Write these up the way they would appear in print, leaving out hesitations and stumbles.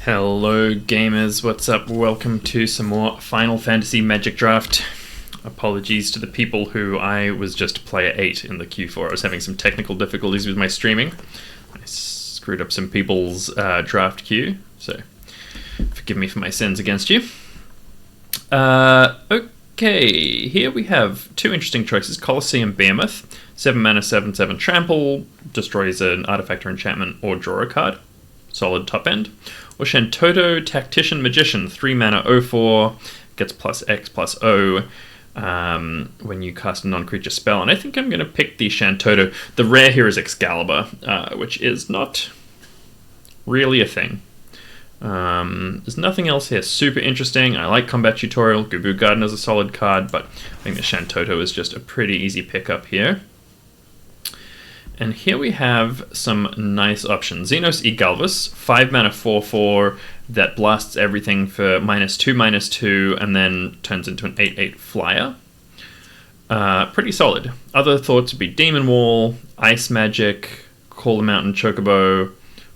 Hello gamers, what's up? Welcome to some more Final Fantasy Magic Draft. Apologies to the people who I was just player 8 in the Q4. I was having some technical difficulties with my streaming. I screwed up some people's draft queue, so forgive me for my sins against you. Okay, here we have two interesting choices. Colosseum Behemoth, 7 mana, 7/7 trample, destroys an artifact or enchantment or draw a card. Solid top end. Or Shantoto Tactician Magician, 3 mana 0/4, gets +X/+O when you cast a non-creature spell. And I think I'm going to pick the Shantoto. The rare here is Excalibur, which is not really a thing. There's nothing else here super interesting. I like Combat Tutorial. Gubu Garden is a solid card, but I think the Shantoto is just a pretty easy pickup here. And here we have some nice options. Xenos Egalvus, 5 mana 4/4 that blasts everything for -2/2 and then turns into an 8/8 flyer. Pretty solid. Other thoughts would be Demon Wall, Ice Magic, Call the Mountain Chocobo,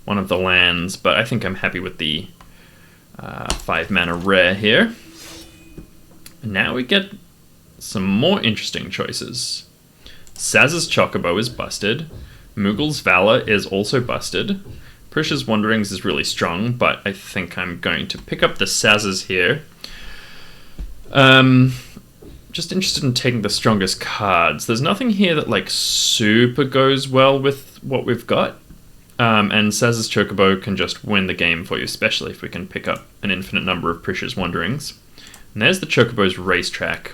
one of the lands, but I think I'm happy with the 5 mana rare here. And now we get some more interesting choices. Saz's Chocobo is busted. Mughul's Valor is also busted. Prisha's Wanderings is really strong, but I think I'm going to pick up the Saz's here. Just interested in taking the strongest cards. There's nothing here that like super goes well with what we've got. And Saz's Chocobo can just win the game for you, especially if we can pick up an infinite number of Prisha's Wanderings. And there's the Chocobo's Racetrack.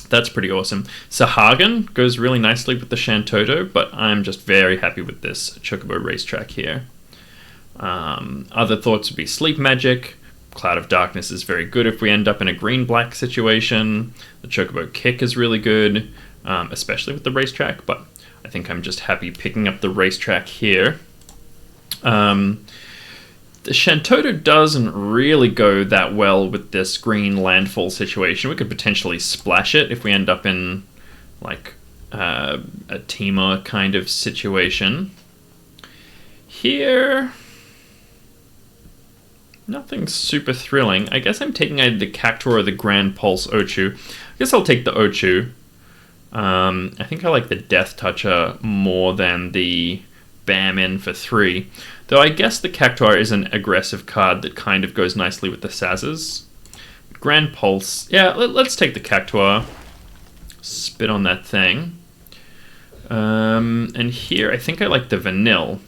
That's pretty awesome. Sahagin goes really nicely with the Shantoto, but I'm just very happy with this Chocobo Racetrack here. Other thoughts would be Sleep Magic. Cloud of Darkness is very good if we end up in a green-black situation. The Chocobo Kick is really good, especially with the Racetrack, but I think I'm just happy picking up the Racetrack here. The Shantoto doesn't really go that well with this green landfall situation. We could potentially splash it if we end up in like a Teema kind of situation. Here, nothing super thrilling. I guess I'm taking either the Cactuar or the Grand Pulse Ochu. I guess I'll take the Ochu. I think I like the Death Toucher more than the Bam in for 3. Though I guess the Cactuar is an aggressive card that kind of goes nicely with the Saz's. Grand Pulse. Yeah, let's take the Cactuar. Spit on that thing. And here I think I like the Vanille.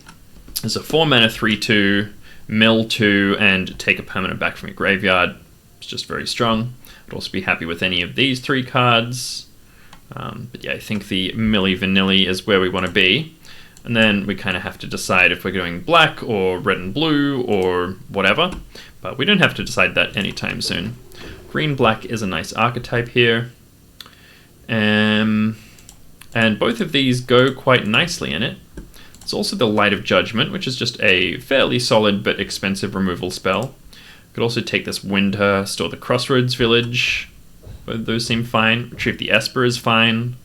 There's a 4 mana 3/2, mill 2, and take a permanent back from your graveyard. It's just very strong. I'd also be happy with any of these 3 cards. But yeah, I think the Milli Vanilli is where we want to be. And then we kind of have to decide if we're going black or red and blue or whatever. But we don't have to decide that anytime soon. Green-black is a nice archetype here. And both of these go quite nicely in it. It's also the Light of Judgment, which is just a fairly solid but expensive removal spell. Could also take this Windher, store the Crossroads Village. Both of those seem fine. Retrieve the Esper is fine.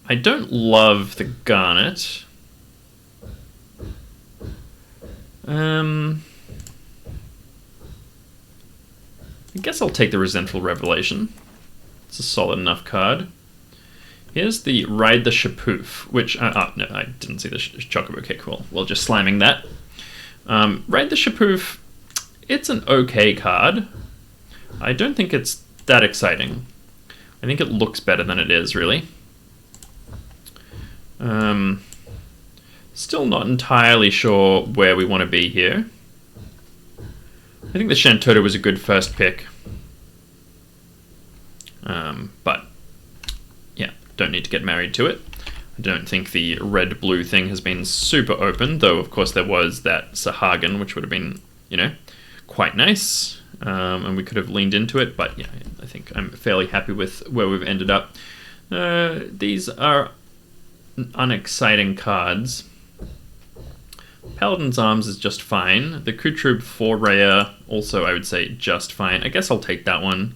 I don't love the Garnet. I guess I'll take the Resentful Revelation. It's a solid enough card. Here's the Ride the Shapoof, which... no, I didn't see the Chocobo Kick. Well, just slamming that. Ride the Shapoof, it's an okay card. I don't think it's that exciting. I think it looks better than it is, really. Still not entirely sure where we want to be here. I think the Shantoto was a good first pick. But yeah, don't need to get married to it. I don't think the red-blue thing has been super open, though of course there was that Sahagin, which would have been, quite nice. And we could have leaned into it, but yeah, I think I'm fairly happy with where we've ended up. These are unexciting cards. Paladin's Arms is just fine. The Kutrub 4 rare, also I would say just fine. I guess I'll take that one.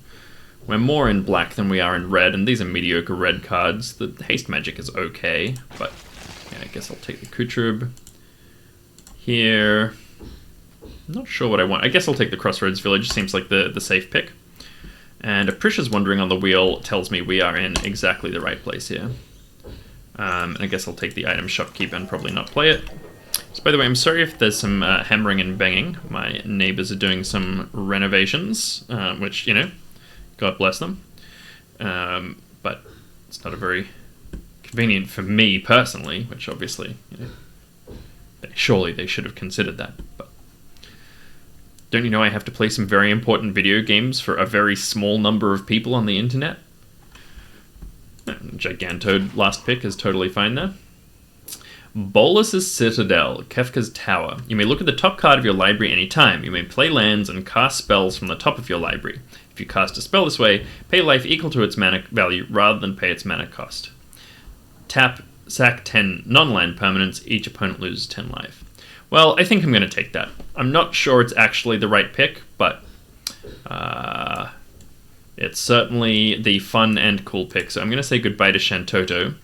We're more in black than we are in red, and these are mediocre red cards. The Haste Magic is okay, but yeah, I guess I'll take the Kutrub. Here, not sure what I want. I guess I'll take the Crossroads Village. Seems like the safe pick. And if Prisha's wandering on the wheel tells me we are in exactly the right place here. And I guess I'll take the item shopkeep and probably not play it. So by the way, I'm sorry if there's some hammering and banging. My neighbors are doing some renovations, which, you know, God bless them. But it's not a very convenient for me personally, which obviously, you know, surely they should have considered that. But don't you know I have to play some very important video games for a very small number of people on the internet? Gigantode last pick is totally fine there. Bolus's Citadel, Kefka's Tower. You may look at the top card of your library anytime. You may play lands and cast spells from the top of your library. If you cast a spell this way, pay life equal to its mana value rather than pay its mana cost. Tap, sack 10 non-land permanents, each opponent loses 10 life. Well, I think I'm going to take that. I'm not sure it's actually the right pick, but it's certainly the fun and cool pick. So I'm going to say goodbye to Shantoto.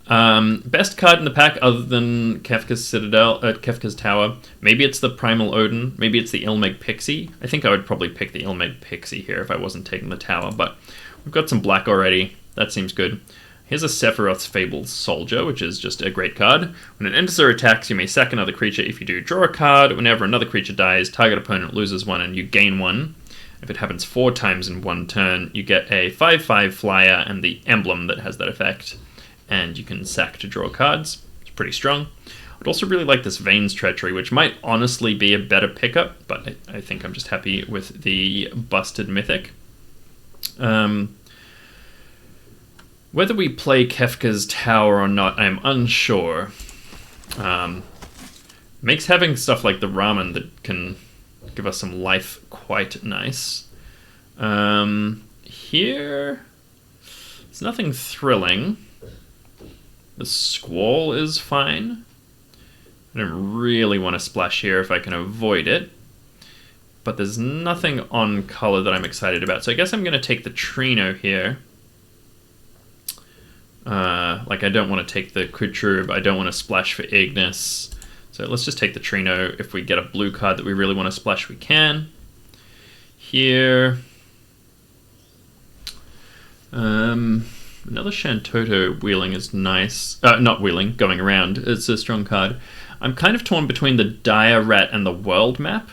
Best card in the pack other than Kefka's Citadel, Kefka's Tower. Maybe it's the Primal Odin. Maybe it's the Ilmeg Pixie. I think I would probably pick the Ilmeg Pixie here if I wasn't taking the Tower, but we've got some black already. That seems good. Here's a Sephiroth's Fabled Soldier, which is just a great card. When an Enter attacks, you may sack another creature. If you do, draw a card. Whenever another creature dies, target opponent loses one and you gain one. If it happens 4 times in one turn, you get a 5/5 flyer and the emblem that has that effect. And you can sack to draw cards. It's pretty strong. I'd also really like this Vane's Treachery, which might honestly be a better pickup, but I think I'm just happy with the busted Mythic. Whether we play Kefka's Tower or not, I'm unsure. Makes having stuff like the Ramen that can give us some life quite nice. Here, it's nothing thrilling. The Squall is fine. I don't really want to splash here if I can avoid it. But there's nothing on color that I'm excited about. So I guess I'm going to take the Trino here. Like, I don't want to take the Kutrub. I don't want to splash for Ignis. So let's just take the Trino. If we get a blue card that we really want to splash, we can. Here. Another Shantoto wheeling is nice. Not wheeling, going around. It's a strong card. I'm kind of torn between the Dire Rat and the World Map.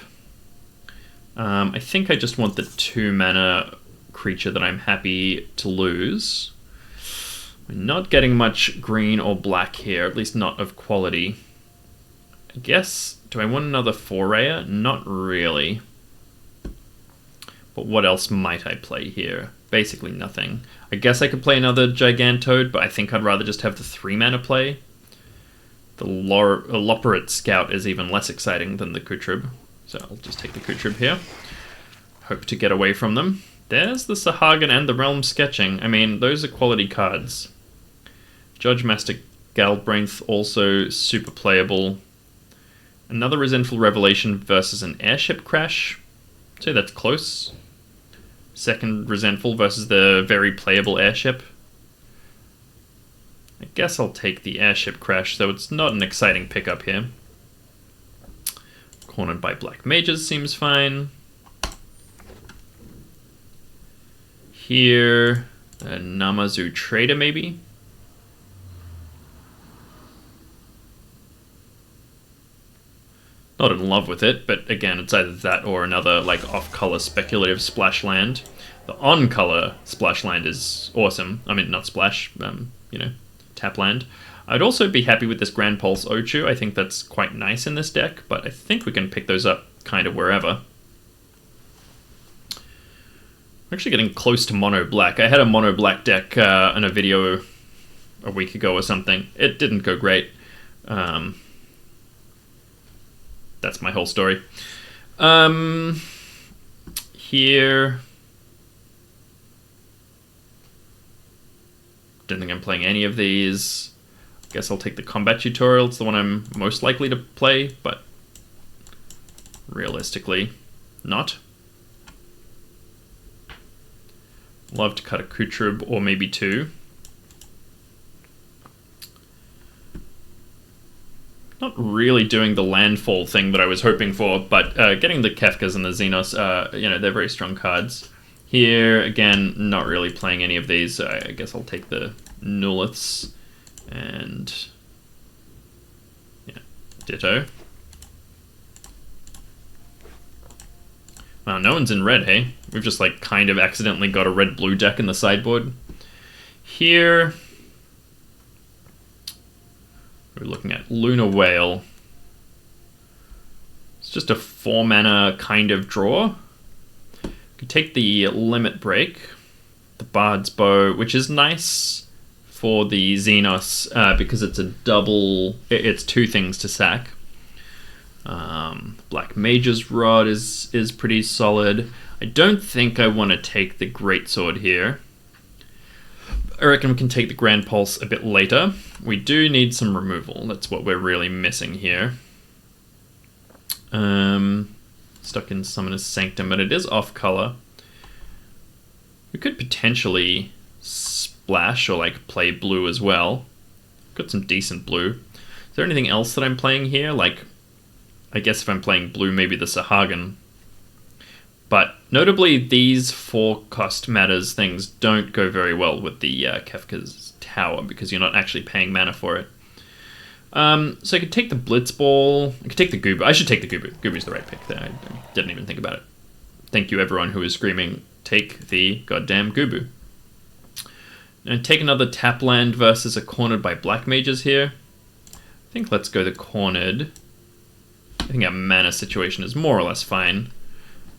I think I just want the 2-mana creature that I'm happy to lose. We're not getting much green or black here, at least not of quality. I guess, do I want another 4-rayer? Not really. But what else might I play here? Basically nothing. I guess I could play another Gigantode, but I think I'd rather just have the 3-mana play. The Loporrit Scout is even less exciting than the Kutrub, so I'll just take the Kutrub here. Hope to get away from them. There's the Sahagin and the Realm Sketching. I mean, those are quality cards. Judge Master Galbraith, also super playable. Another Resentful Revelation versus an Airship Crash. I'd say that's close. Second Resentful versus the very playable Airship. I guess I'll take the Airship Crash, though it's not an exciting pickup here. Cornered by Black Mages seems fine. Here, a Namazu Trader maybe? Not in love with it, but again, it's either that or another like off-color speculative splash land. The on-color splash land is awesome. I mean, not splash, you know, tap land. I'd also be happy with this Grand Pulse Ochu. I think that's quite nice in this deck, but I think we can pick those up kind of wherever. I'm actually getting close to mono black. I had a mono black deck in a video a week ago or something. It didn't go great. That's my whole story. Here, don't think I'm playing any of these. Guess I'll take the Combat Tutorial. It's the one I'm most likely to play, but realistically, not. Love to cut a Kutrub or maybe 2. Not really doing the landfall thing that I was hoping for, but getting the Kefkas and the Xenos, they're very strong cards. Here, again, not really playing any of these, so I guess I'll take the Nulliths and Ditto. Wow, no one's in red, hey? We've just like kind of accidentally got a red-blue deck in the sideboard. Here, we're looking at Lunar Whale. It's just a 4-mana kind of draw. We could take the Limit Break, the Bard's Bow, which is nice for the Xenos because it's a double. It's 2 things to sack. Black Mage's Rod is pretty solid. I don't think I want to take the Greatsword here. I reckon we can take the Grand Pulse a bit later. We do need some removal. That's what we're really missing here. Stuck in Summoner's Sanctum, but it is off color. We could potentially splash or like play blue as well. Got some decent blue. Is there anything else that I'm playing here? Like, I guess if I'm playing blue, maybe the Sahagin. But notably, these 4-cost matters things don't go very well with the Kefka's Tower because you're not actually paying mana for it. So I could take the Blitzball. I could take the Goober. I should take the Goober. Goober's the right pick there. I didn't even think about it. Thank you, everyone who is screaming, take the goddamn Goober. And take another tap land versus a Cornered by Black Mages here. I think let's go the Cornered. I think our mana situation is more or less fine.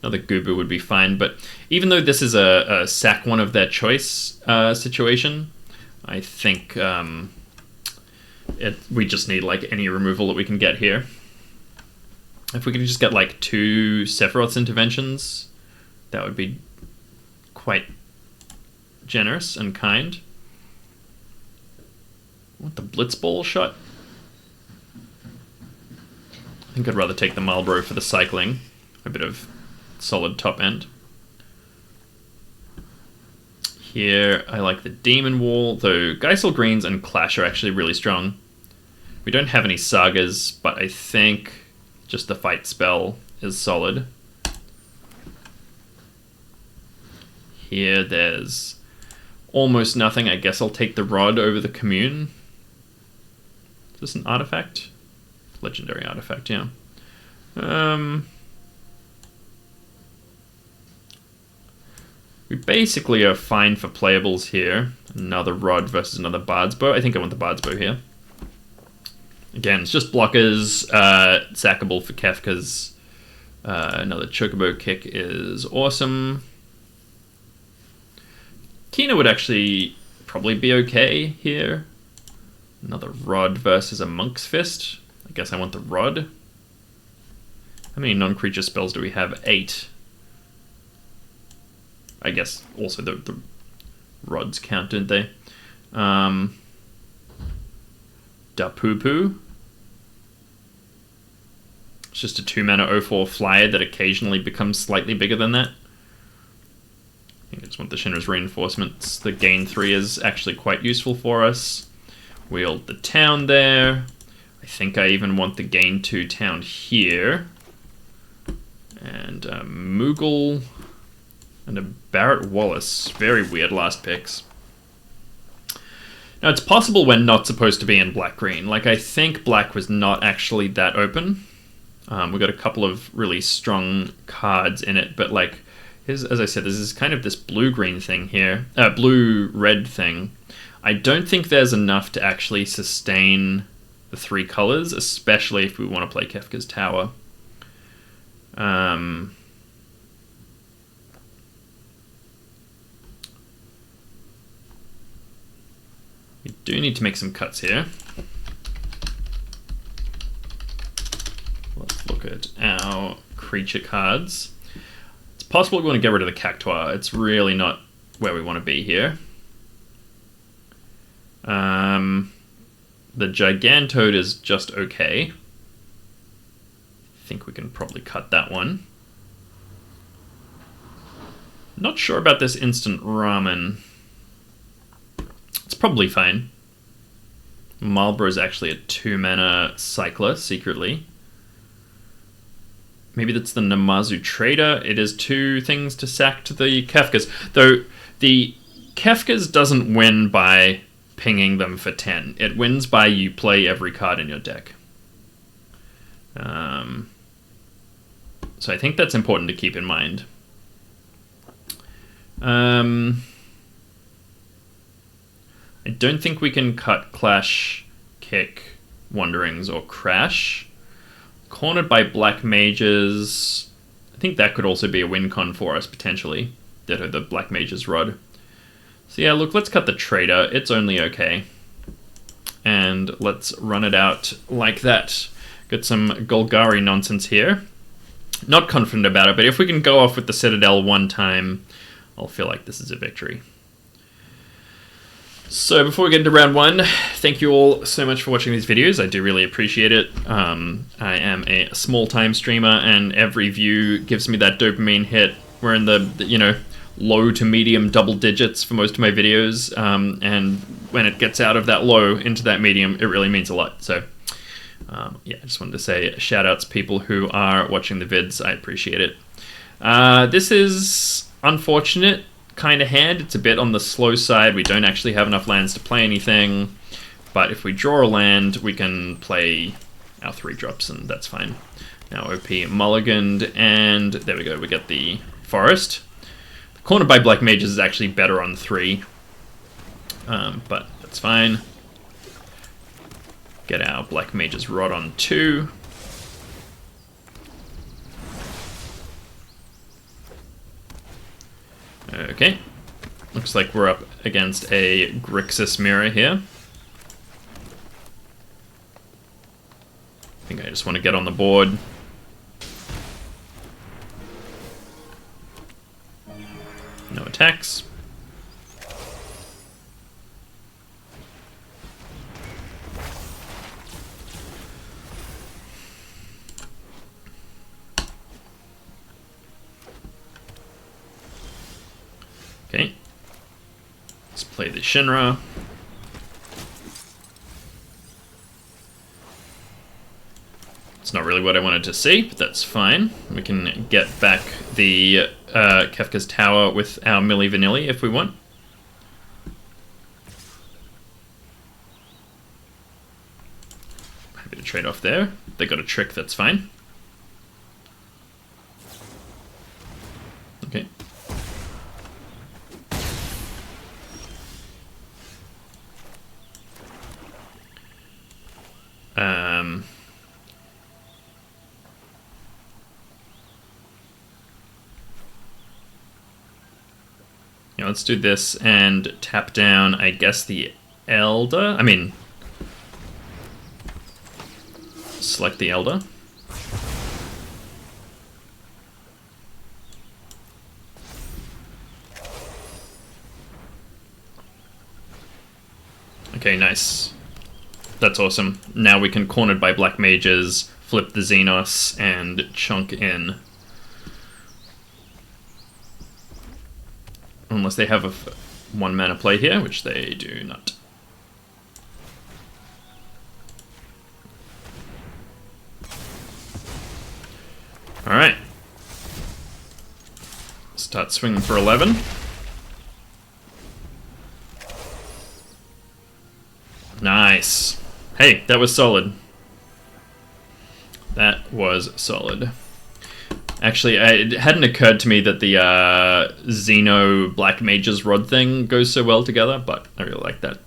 Another Goober would be fine, but even though this is a sack one of their choice situation, I think we just need like any removal that we can get here. If we could just get like 2 Sephiroth's interventions, that would be quite generous and kind. Want the Blitzball shot? I think I'd rather take the Marlborough for the cycling. A bit of solid top end. Here, I like the Demon Wall, though Geisel Greens and Clash are actually really strong. We don't have any Sagas, but I think just the Fight spell is solid. Here, there's almost nothing. I guess I'll take the Rod over the Commune. Is this an artifact? Legendary artifact, yeah. We basically are fine for playables here. Another Rod versus another Bard's Bow. I think I want the Bard's Bow here. Again, it's just blockers. Sackable for Kefkas. Another Chocobo Kick is awesome. Kina would actually probably be okay here. Another Rod versus a Monk's Fist. I guess I want the Rod. How many non-creature spells do we have? 8. I guess also the rods count, don't they? Dapupu. It's just a 2-mana 0/4 flyer that occasionally becomes slightly bigger than that. I think I just want the Shinra's Reinforcements. The gain 3 is actually quite useful for us. Wield the town there. I think I even want the gain 2 town here. And Moogle. And a Barrett Wallace. Very weird last picks. Now, it's possible we're not supposed to be in black-green. Like, I think black was not actually that open. We've got a couple of really strong cards in it, but, like, as I said, there's kind of this blue-green thing here. Blue-red thing. I don't think there's enough to actually sustain the 3 colors, especially if we want to play Kefka's Tower. We do need to make some cuts here. Let's look at our creature cards. It's possible we want to get rid of the Cactuar. It's really not where we want to be here. The Gigantode is just okay. I think we can probably cut that one. Not sure about this Instant Ramen. It's probably fine. Marlborough is actually a 2-mana cycler, secretly. Maybe that's the Namazu Trader. It is 2 things to sack to the Kefkas. Though the Kefkas doesn't win by pinging them for 10. It wins by you play every card in your deck. So I think that's important to keep in mind. I don't think we can cut Clash, Kick, Wanderings, or Crash. Cornered by Black Mages. I think that could also be a win con for us, potentially. The Black Mages Rod. So yeah, look, let's cut the Trader. It's only okay. And let's run it out like that. Got some Golgari nonsense here. Not confident about it, but if we can go off with the Citadel one time, I'll feel like this is a victory. So before we get into round 1, thank you all so much for watching these videos. I do really appreciate it. I am a small-time streamer, and every view gives me that dopamine hit. We're in the low to medium double digits for most of my videos, and when it gets out of that low into that medium, it really means a lot. So yeah, I just wanted to say shout-outs to people who are watching the vids. I appreciate it. This is unfortunate kind of hand. It's a bit on the slow side. We don't actually have enough lands to play anything, but if we draw a land, we can play our 3-drops, and that's fine. Now OP mulliganed, and there we go, we get the forest. The cornered by Black Mages is actually better on 3, but that's fine. Get our Black Mages Rod on 2. Okay, looks like we're up against a Grixis Mirror here. I think I just want to get on the board. No attacks. Okay, let's play the Shinra. It's not really what I wanted to see, but that's fine. We can get back the Kefka's Tower with our Milli Vanilli if we want. Happy to trade off there. They got a trick, that's fine. Okay. Yeah, let's do this and tap down, I guess, the Elder. I mean, select the Elder. Okay, nice. That's awesome. Now we can cornered by Black Mages, flip the Xenos, and chunk in. Unless they have a 1-mana play here, which they do not. Alright. Start swinging for 11. Nice. Hey, that was solid. That was solid. Actually, it hadn't occurred to me that the Xeno Black Mages Rod thing goes so well together, but I really like that.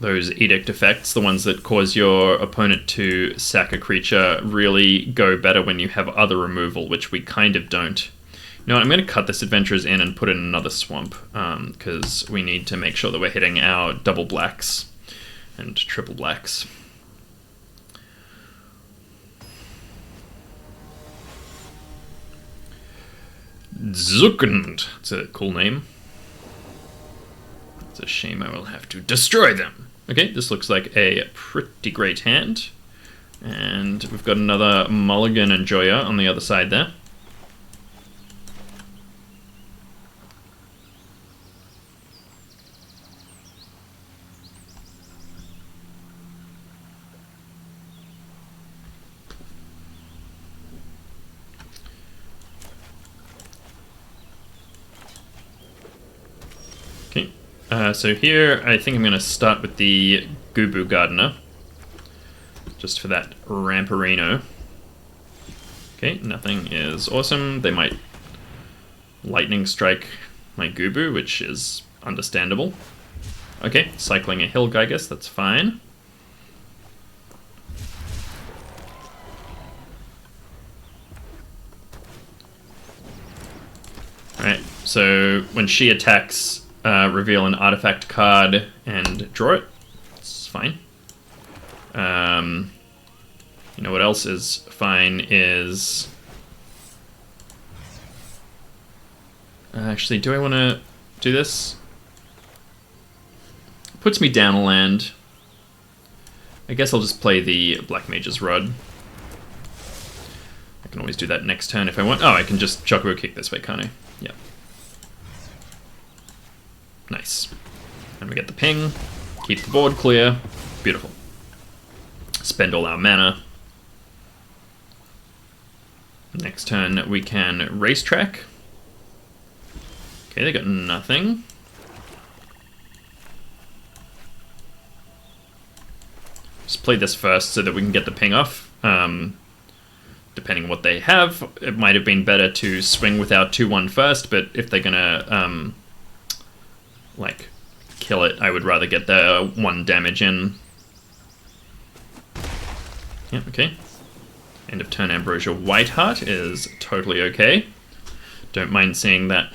Those edict effects, the ones that cause your opponent to sack a creature, really go better when you have other removal, which we kind of don't. You know what, I'm going to cut this Adventurers in and put in another swamp, because we need to make sure that we're hitting our double blacks and triple blacks. Zuckend. It's a cool name. It's a shame I will have to destroy them. Okay, this looks like a pretty great hand. And we've got another Mulligan and Joya on the other side there. So here, I think I'm going to start with the Gubu Gardener, just for that Ramparino. Okay, nothing is awesome. They might lightning strike my Gubu, which is understandable. Okay, cycling a Hill Gygus, that's fine. Alright, so when she attacks, reveal an artifact card and draw it. It's fine. You know what else is fine is... actually, do I want to do this? Puts me down a land. I guess I'll just play the Black Mage's Rod. I can always do that next turn if I want. Oh, I can just Chocobo Kick this way, can't I? Yeah. Nice. And we get the ping. Keep the board clear. Beautiful. Spend all our mana. Next turn we can Racetrack. Okay, they got nothing. Just play this first so that we can get the ping off. Depending on what they have, it might have been better to swing with our 2-1 first, but if they're gonna, like, kill it, I would rather get the 1 damage in. Yeah, okay. End of turn Ambrosia Whiteheart is totally okay. Don't mind seeing that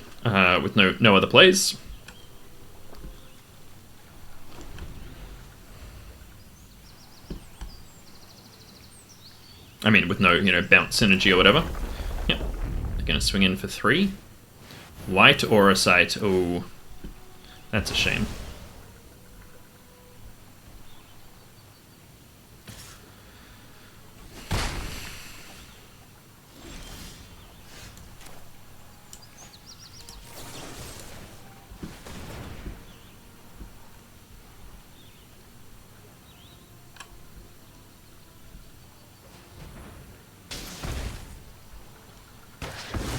with no other plays. I mean, with no, bounce synergy or whatever. Yep. They're going to swing in for 3. White Aura Sight. Oh, that's a shame.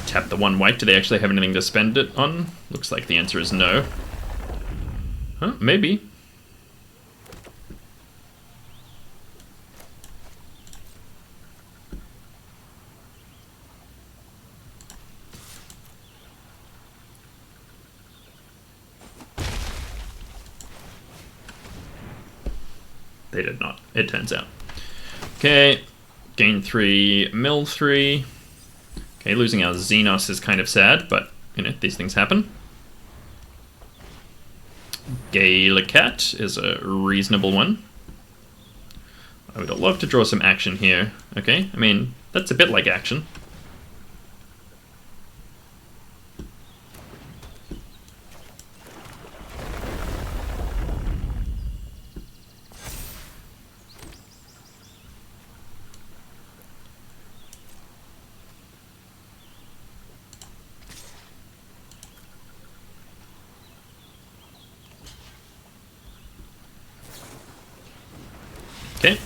Tap the 1 white. Do they actually have anything to spend it on? Looks like the answer is no. Huh? Maybe. They did not, it turns out. Okay, gain 3, mill 3. Okay, losing our Xenos is kind of sad, but, these things happen. Galicat is a reasonable one. I would love to draw some action here. Okay, I mean, that's a bit like action. Okay.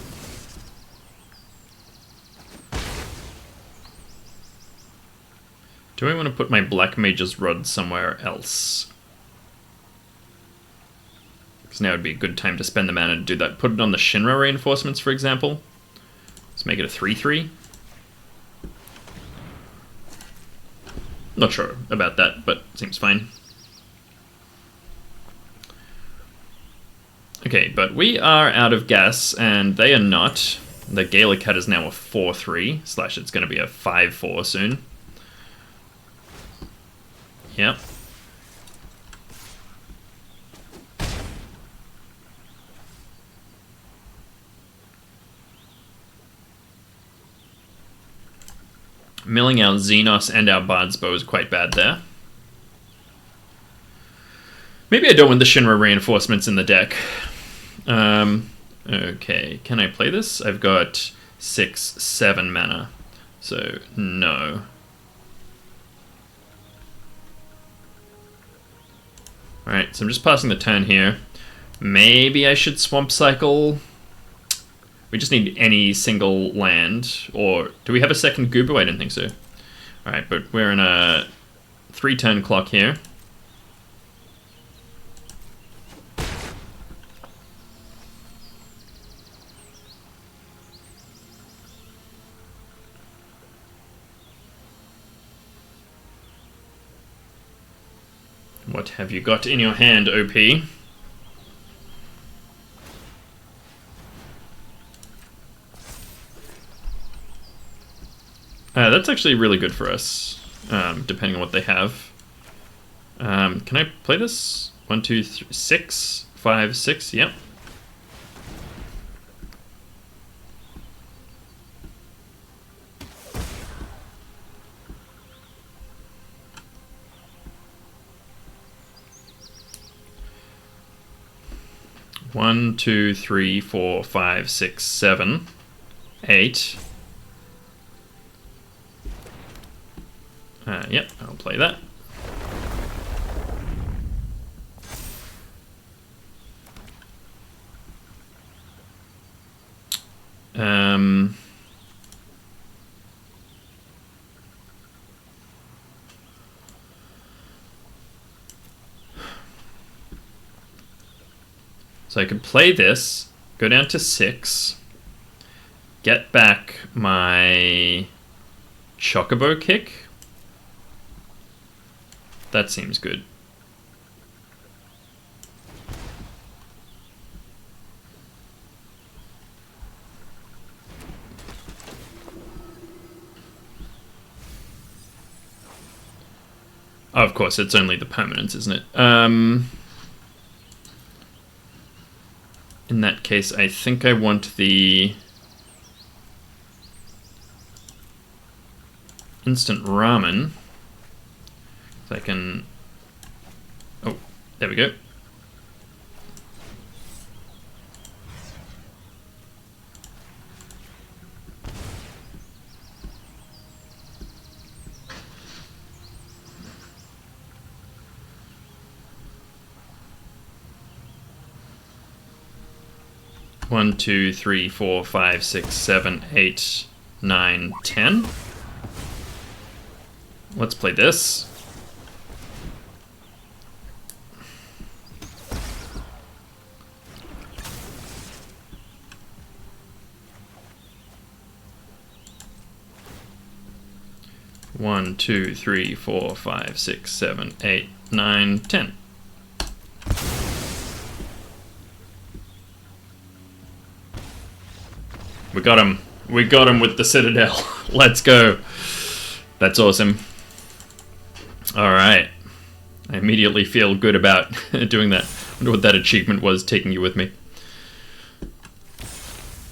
Do I want to put my Black Mage's Rod somewhere else? Because now would be a good time to spend the mana to do that. Put it on the Shinra reinforcements, for example. Let's make it a 3/3. Not sure about that, but seems fine. Okay, but we are out of gas, and they are not. The Galicat is now a 4/3, / it's going to be a 5/4 soon. Yep. Milling our Xenos and our Bard's Bow is quite bad there. Maybe I don't want the Shinra reinforcements in the deck. Okay, can I play this? I've got 6, 7 mana, so no. Alright, so I'm just passing the turn here. Maybe I should Swamp Cycle. We just need any single land, or do we have a second Gubu? I don't think so. Alright, but we're in a 3-turn clock here. What have you got in your hand, OP? That's actually really good for us, depending on what they have. Can I play this? 1, 2, 3, 6, 5, 6. Yep. One, 2, 3, 4, 5, 6, 7, 8. Yep, I'll play that. So I could play this, go down to 6, get back my Chocobo kick. That seems good. Oh, of course, it's only the permanents, isn't it? In that case, I think I want the instant ramen. So I can... Oh, there we go. One, 2, 3, 4, 5, 6, 7, 8, 9, 10. Let's play this. One, 2, 3, 4, 5, 6, 7, 8, 9, 10. We got him. We got him with the Citadel. Let's go. That's awesome. Alright. I immediately feel good about doing that. I wonder what that achievement was, taking you with me.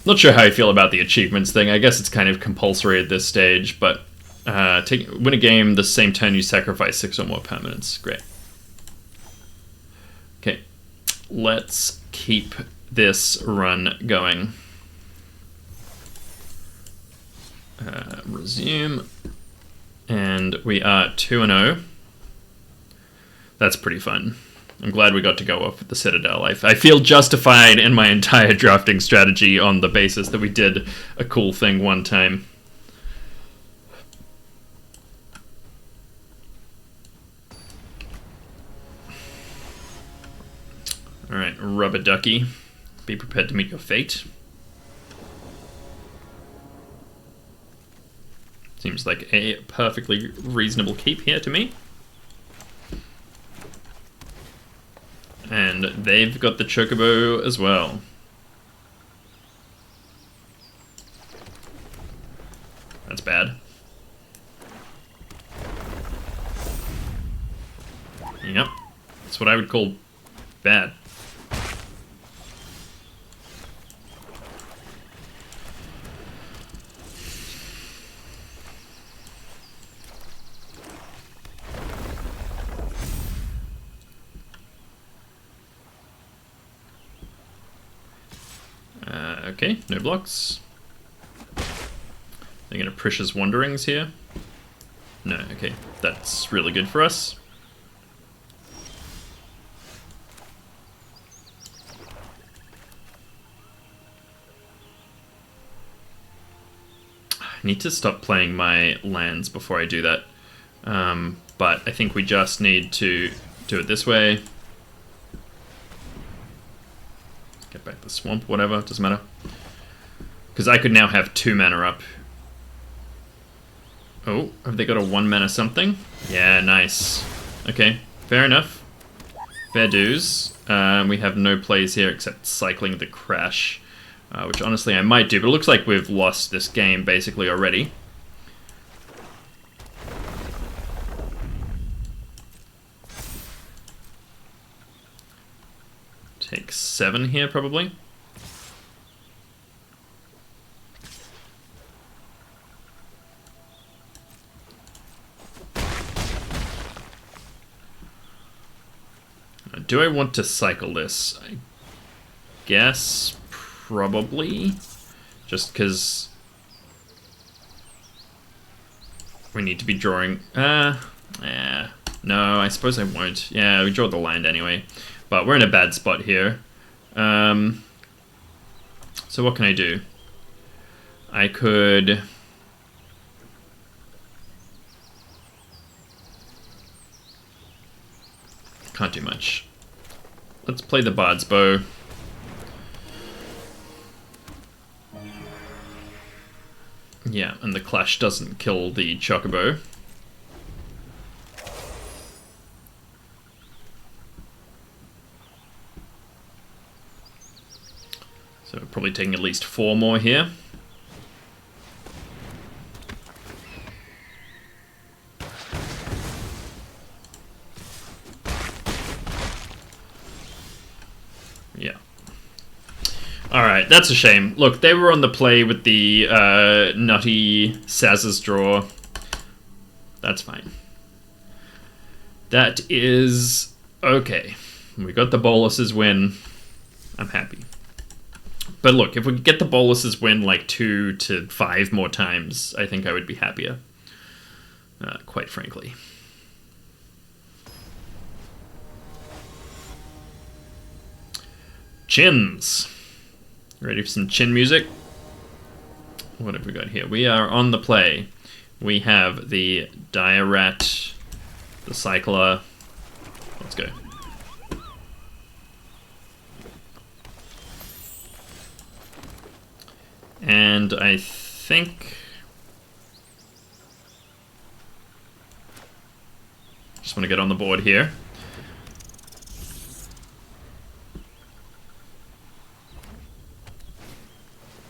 Not sure how I feel about the achievements thing. I guess it's kind of compulsory at this stage, but win a game the same turn you sacrifice 6 or more permanents. Great. Okay. Let's keep this run going. Resume, and we are 2-0. That's pretty fun. I'm glad we got to go off with the Citadel. I feel justified in my entire drafting strategy on the basis that we did a cool thing one time. Alright, Rubber Ducky. Be prepared to meet your fate. Seems like a perfectly reasonable keep here to me. And they've got the Chocobo as well. That's bad. Yep. That's what I would call bad. Okay, no blocks. They're gonna Precious Wanderings here. No, okay, that's really good for us. I need to stop playing my lands before I do that. But I think we just need to do it this way. Get back the swamp, whatever, doesn't matter. Because I could now have 2 mana up. Oh, have they got a 1 mana something? Yeah, nice. Okay, fair enough. Fair dues. We have no plays here except cycling the crash, which honestly I might do, but it looks like we've lost this game basically already. Take 7 here, probably. Do I want to cycle this? I guess probably. Just because we need to be drawing... No, I suppose I won't. Yeah, we draw the land anyway. But we're in a bad spot here. So what can I do? I could... Can't do much. Let's play the Bard's Bow. Yeah, and the Clash doesn't kill the Chocobo. So we're probably taking at least 4 more here. Yeah. Alright, that's a shame. Look, they were on the play with the nutty Saz's draw. That's fine. That is okay. We got the Bolus's win. I'm happy. But look, if we could get the Bolus's win like 2 to 5 more times, I think I would be happier. Quite frankly. Chins. Ready for some chin music? What have we got here? We are on the play. We have the Dire-Rat, the Cycler. Let's go. And I think... just want to get on the board here.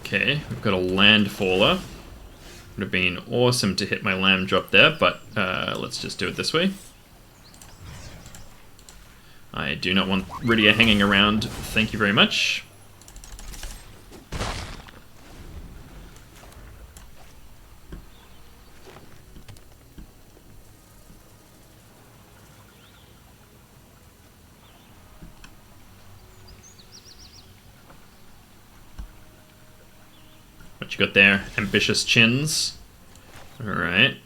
Okay, we've got a Landfaller. Would have been awesome to hit my Lamb drop there, but let's just do it this way. I do not want Rydia hanging around. Thank you very much. What you got there? Ambitious Chins. Alright.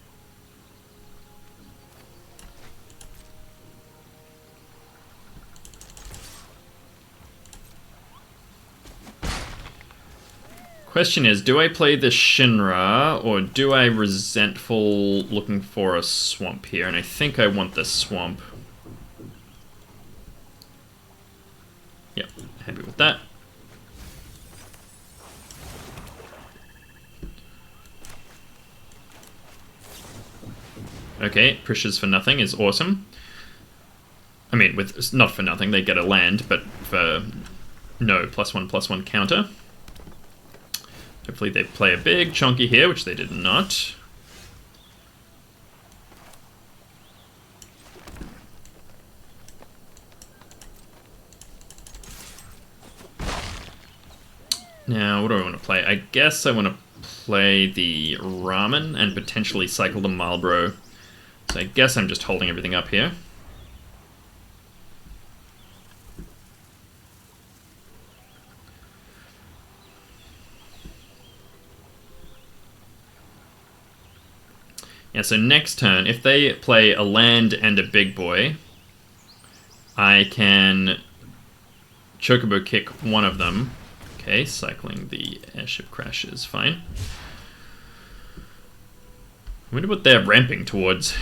Question is, do I play the Shinra, or do I Resentful looking for a swamp here? And I think I want the swamp. Yep, happy with that. Okay, Pressures for nothing is awesome. I mean, with not for nothing, they get a land, but for no +1/+1 counter. Hopefully they play a big chunky here, which they did not. Now, what do I want to play? I guess I want to play the Ramen and potentially cycle the Marlboro. So I guess I'm just holding everything up here. Yeah, so next turn, if they play a land and a big boy, I can Chocobo kick one of them. Okay, cycling the airship crash is fine. I wonder what they're ramping towards.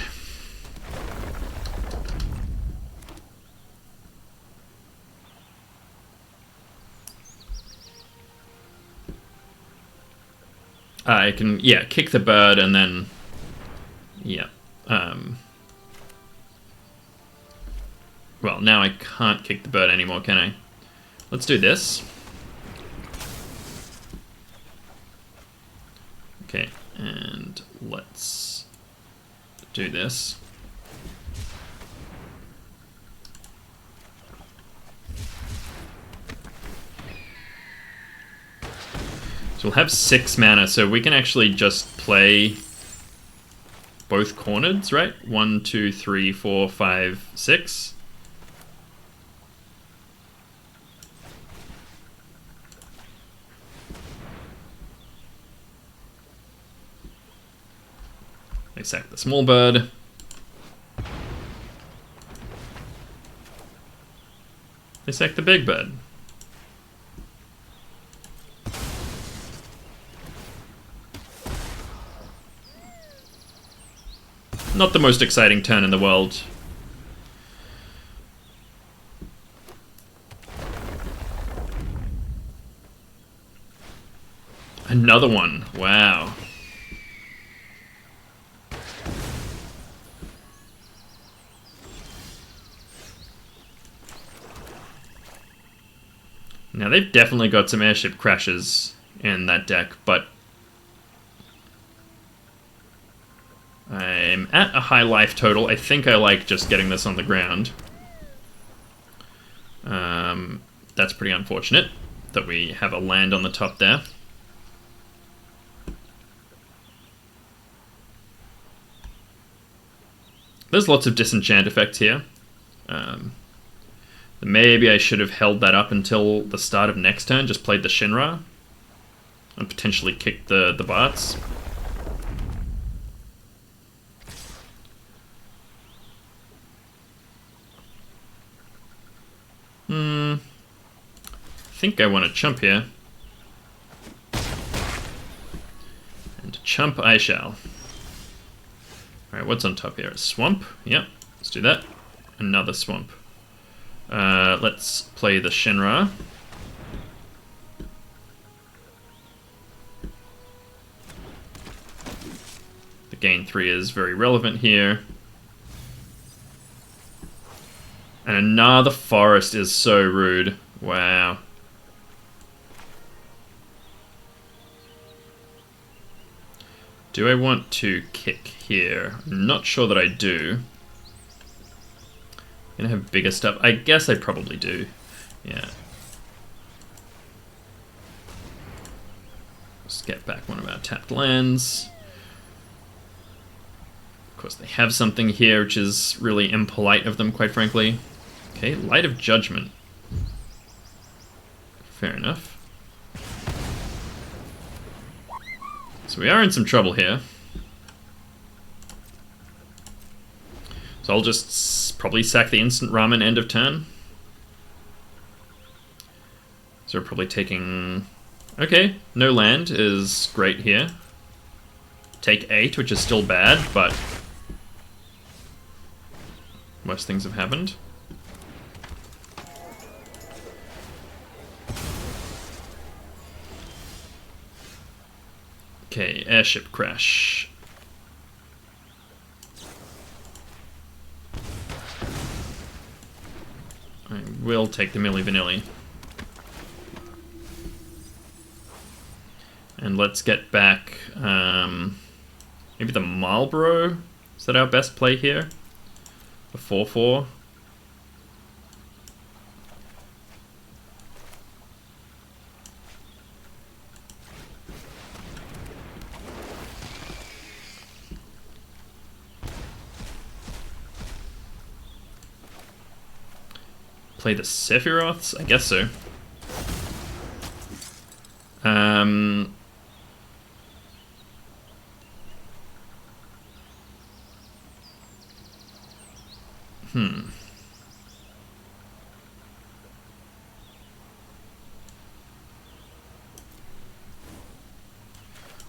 I can, yeah, kick the bird and then, yeah. Well, now I can't kick the bird anymore, can I? Let's do this. Okay, and let's do this. So we'll have 6 mana, so we can actually just play both corners, right? 1, 2, 3, 4, 5, 6. They sack the small bird. They sack the big bird. Not the most exciting turn in the world. Another one. Wow. Now they've definitely got some airship crashes in that deck, but I'm at a high life total. I think I like just getting this on the ground. That's pretty unfortunate that we have a land on the top there. There's lots of disenchant effects here. Maybe I should have held that up until the start of next turn, just played the Shinra, and potentially kicked the Barts. I think I want to chump here. And chump I shall. Alright, what's on top here? A swamp? Yep, let's do that. Another swamp. Let's play the Shinra. The gain 3 is very relevant here. And another forest is so rude. Wow. Do I want to kick here? I'm not sure that I do. I'm gonna have bigger stuff. I guess I probably do. Yeah. Let's get back one of our tapped lands. Of course, they have something here which is really impolite of them, quite frankly. Okay, Light of Judgment. Fair enough. So we are in some trouble here. So I'll just probably sack the instant ramen end of turn. So we're probably taking... Okay, no land is great here. Take 8, which is still bad, but... worse things have happened. Okay, airship crash. I will take the Milli Vanilli. And let's get back, maybe the Marlborough? Is that our best play here? The 4/4? Play the Sephiroths? I guess so.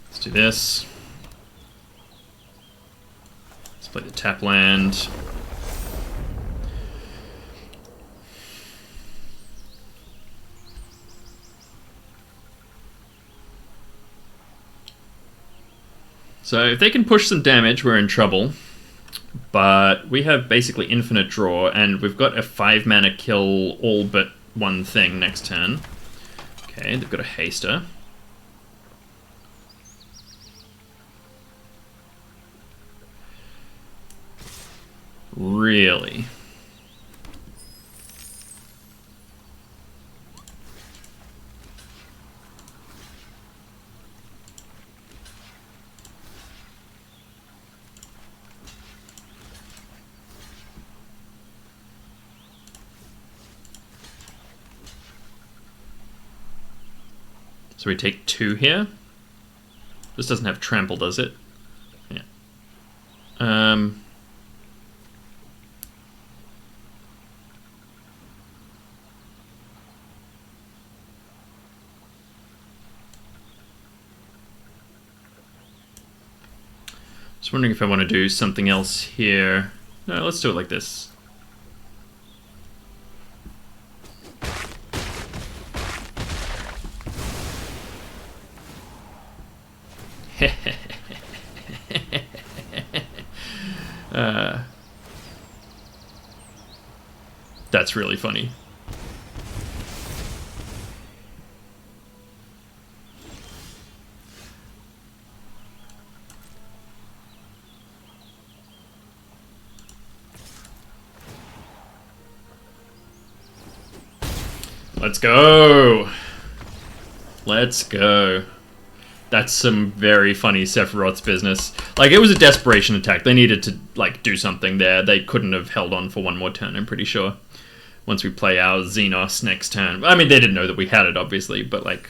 Let's do this. Let's play the tap land. So if they can push some damage, we're in trouble. But we have basically infinite draw, and we've got a 5-mana kill all but one thing next turn. Okay, they've got a haster. Really? So we take 2 here. This doesn't have trample, does it? Yeah. Just wondering if I want to do something else here. No, let's do it like this. That's really funny. Let's go! Let's go. That's some very funny Sephiroth's business. Like, it was a desperation attack. They needed to, like, do something there. They couldn't have held on for one more turn, I'm pretty sure. Once we play our Xenos next turn. I mean, they didn't know that we had it, obviously, but, like,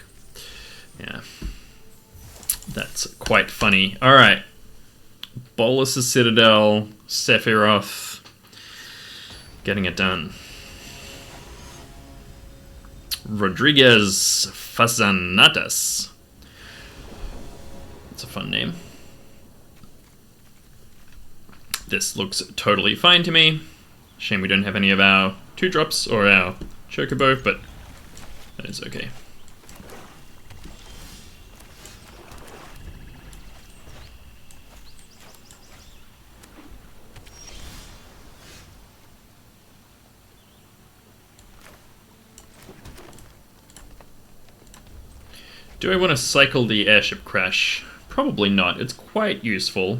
yeah. That's quite funny. Alright. Bolas' Citadel, Sephiroth. Getting it done. Rodriguez Fasanatas. That's a fun name. This looks totally fine to me. Shame we don't have any of our 2-drops or our Chocobo, but that is okay. Do I want to cycle the airship crash? Probably not. It's quite useful.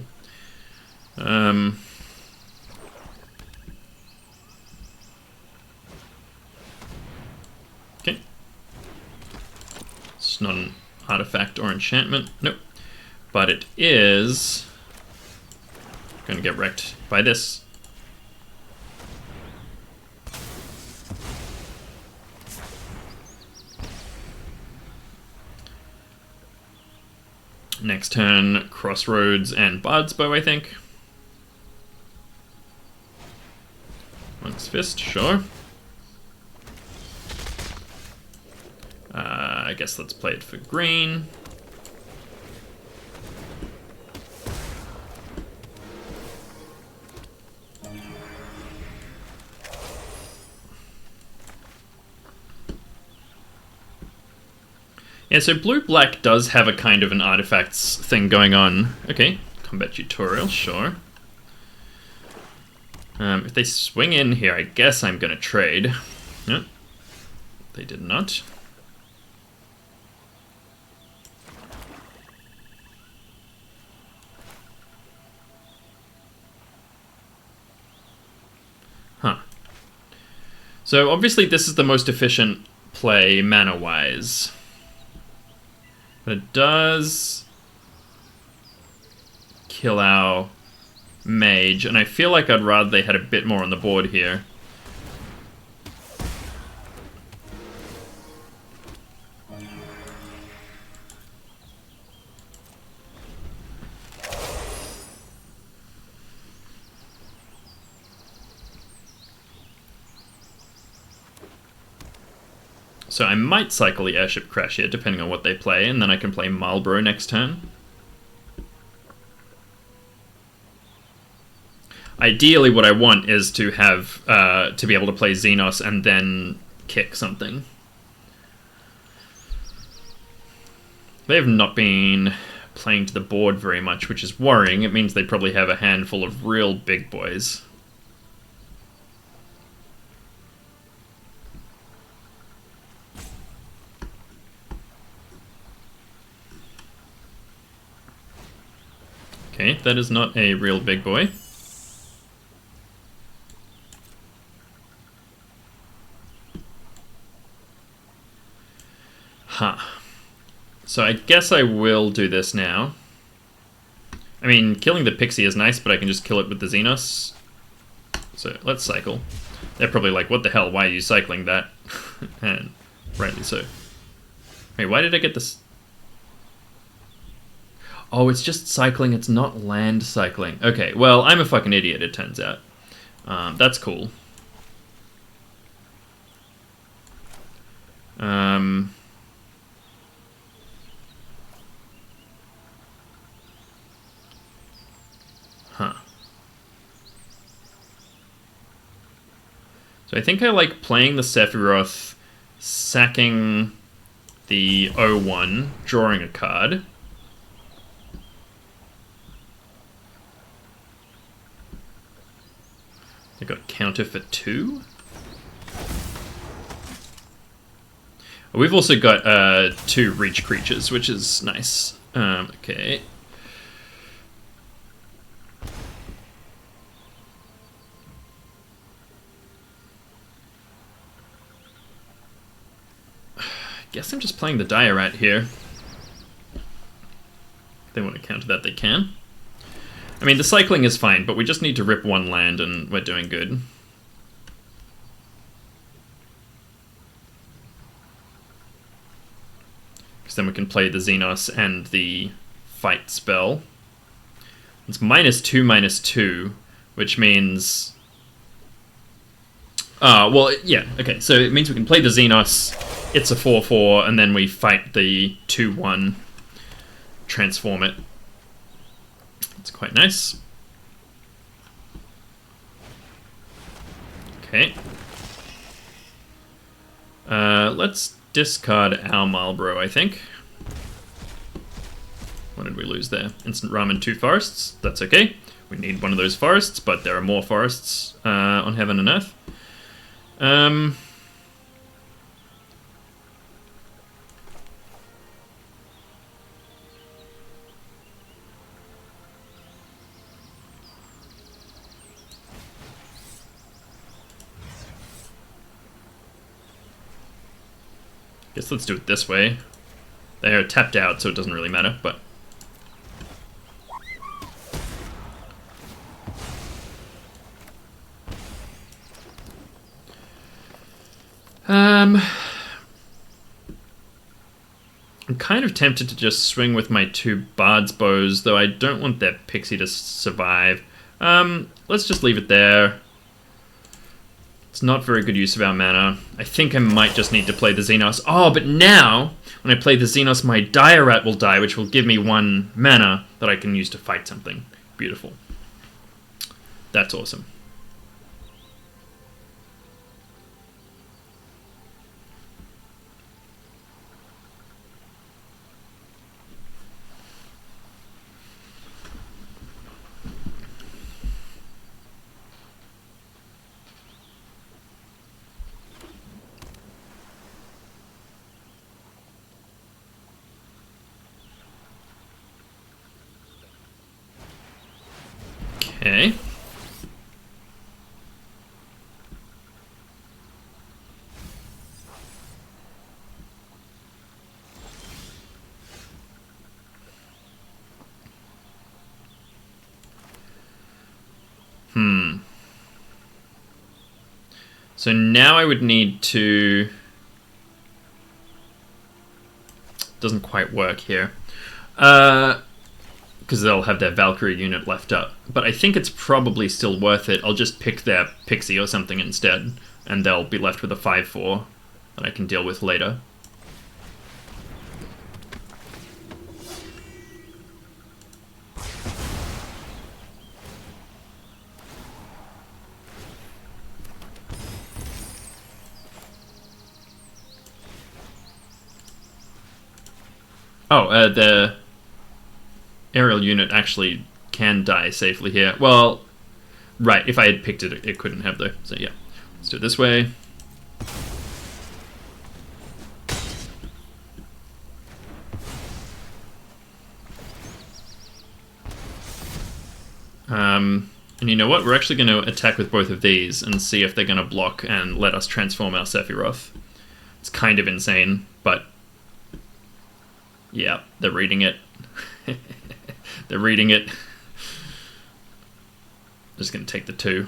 Okay. It's not an artifact or enchantment. Nope. But it is going to get wrecked by this. Next turn, Crossroads and Bard's Bow, I think. Monk's Fist, sure. I guess let's play it for green. Yeah, so blue-black does have a kind of an artifacts thing going on. Okay, combat tutorial, sure. If they swing in here, I guess I'm gonna trade. Nope, they did not. Huh. So obviously this is the most efficient play mana-wise. But it does kill our mage, and I feel like I'd rather they had a bit more on the board here. So I might cycle the airship crash here, depending on what they play, and then I can play Marlborough next turn. Ideally, what I want is to have to be able to play Xenos and then kick something. They have not been playing to the board very much, which is worrying. It means they probably have a handful of real big boys. Okay, that is not a real big boy. Huh. So I guess I will do this now. I mean, killing the pixie is nice, but I can just kill it with the Xenos. So let's cycle. They're probably like, what the hell, why are you cycling that? And rightly so. Wait, why did I get this? Oh, it's just cycling, it's not land cycling. Okay, well, I'm a fucking idiot, it turns out. That's cool. Huh. So I think I like playing the Sephiroth, sacking the 0-1, drawing a card. I got a counter for 2. We've also got 2 reach creatures, which is nice. Okay. I guess I'm just playing the Dire-Rat here. If they want to counter that, they can. I mean, the cycling is fine, but we just need to rip 1 land and we're doing good. Because then we can play the Xenos and the fight spell. It's -2/-2, which means... well, yeah, okay, so it means we can play the Xenos, it's a 4/4, and then we fight the 2/1, transform it. It's quite nice. Okay. Let's discard our Marlboro, I think. What did we lose there? Instant Ramen, 2 forests. That's okay. We need one of those forests, but there are more forests on Heaven and Earth. Guess let's do it this way. They are tapped out, so it doesn't really matter, but... I'm kind of tempted to just swing with my 2 Bard's Bows, though I don't want that pixie to survive. Let's just leave it there. It's not very good use of our mana. I think I might just need to play the Xenos. Oh, but now, when I play the Xenos, my Dire-Rat will die, which will give me 1 mana that I can use to fight something. Beautiful. That's awesome. Okay. So now I would need to... Doesn't quite work here. Because they'll have their Valkyrie unit left up. But I think it's probably still worth it. I'll just pick their Pixie or something instead, and they'll be left with a 5/4 that I can deal with later. Oh, Aerial unit actually can die safely here. Well, right, if I had picked it, it couldn't have though. So yeah, let's do it this way. And you know what? We're actually going to attack with both of these and see if they're going to block and let us transform our Sephiroth. It's kind of insane, but yeah, they're reading it. They're reading it. Just going to take the 2.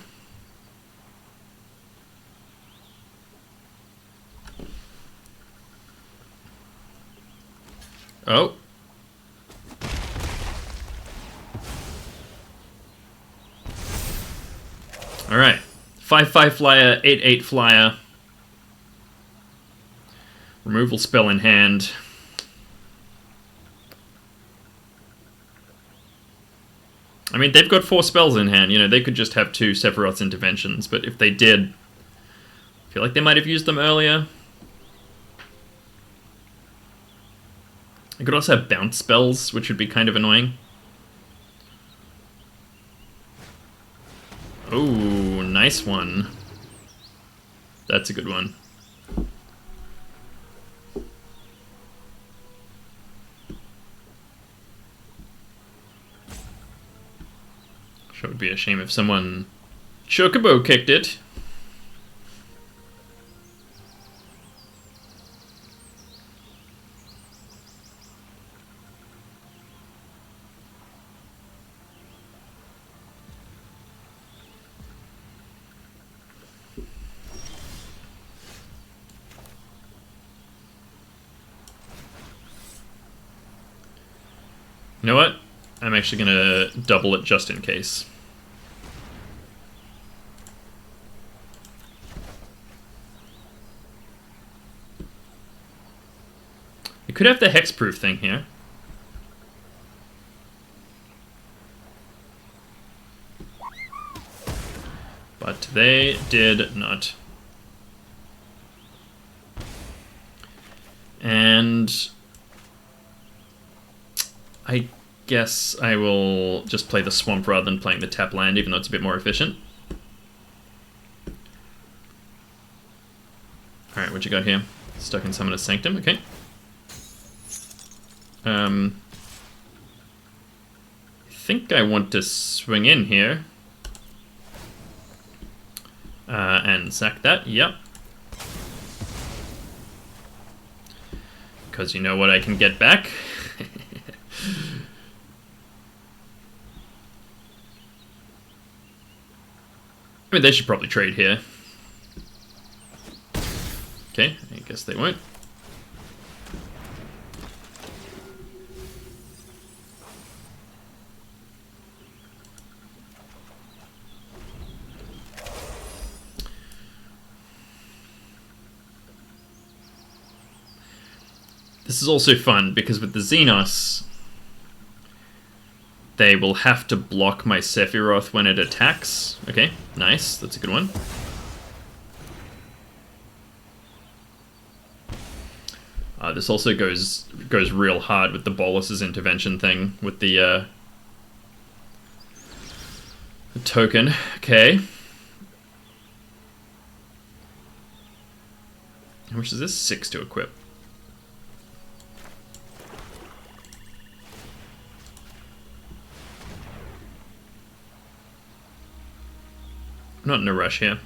Oh. Alright. 5/5 flyer, 8/8 flyer. Removal spell in hand. I mean, they've got 4 spells in hand. You know, they could just have 2 Sephiroth's interventions, but if they did, I feel like they might have used them earlier. I could also have bounce spells, which would be kind of annoying. Oh, nice one. That's a good one. Sure would be a shame if someone Chocobo kicked it. You know what? I'm actually going to double it just in case. You could have the hexproof thing here. But they did not. And I guess I will just play the swamp rather than playing the tap land, even though it's a bit more efficient. Alright, what you got here? Stuck in Summoner's Sanctum, okay. I think I want to swing in here. And sack that, yep. Because you know what I can get back? I mean, they should probably trade here. Okay, I guess they won't. This is also fun, because with the Xenos, they will have to block my Sephiroth when it attacks. Okay, nice, that's a good one. This also goes real hard with the Bolus's intervention thing, with the token. Okay. How much is this? 6 to equip. I'm not in a rush here.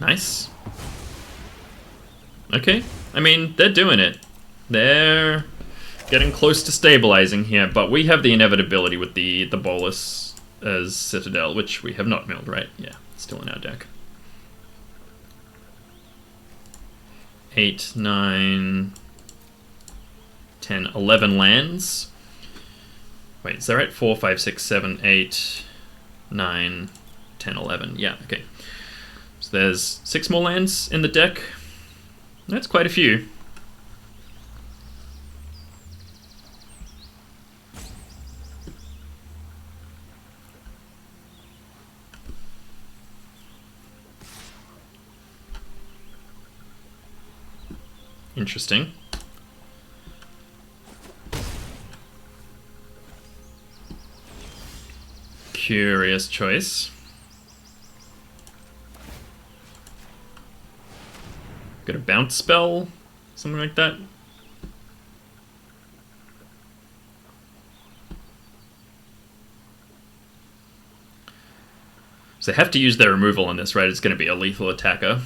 Nice. Okay, I mean, they're doing it. They're getting close to stabilizing here, but we have the inevitability with the Bolus as Citadel, which we have not milled, right? Yeah, still in our deck. 8, 9, 10, 11 lands. Wait, is that right? 4, 5, 6, 7, 8, 9, 10, 11. Yeah, okay. So there's 6 more lands in the deck. That's quite a few. Interesting. Curious choice. Got a bounce spell? Something like that? So they have to use their removal on this, right? It's going to be a lethal attacker.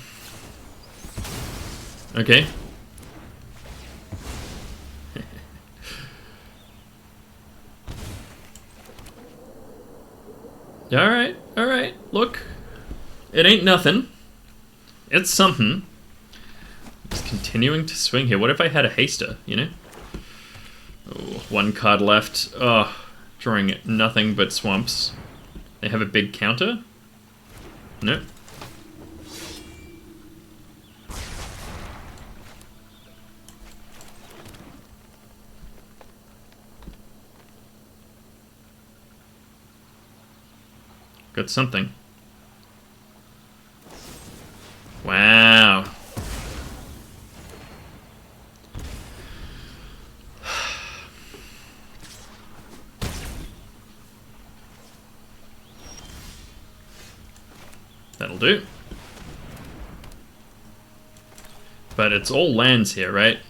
Okay. Alright, alright. Look. It ain't nothing. It's something. Just continuing to swing here. What if I had a haster, you know? Oh, one card left. Oh, drawing nothing but swamps. They have a big counter? No. Got something. Wow. That'll do. But it's all lands here, right?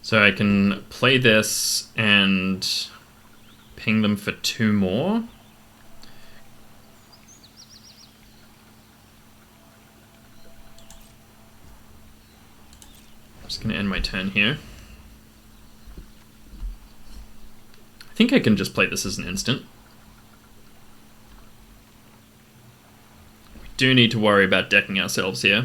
So I can play this and ping them for 2 more. I'm just going to end my turn here. I think I can just play this as an instant. We do need to worry about decking ourselves here.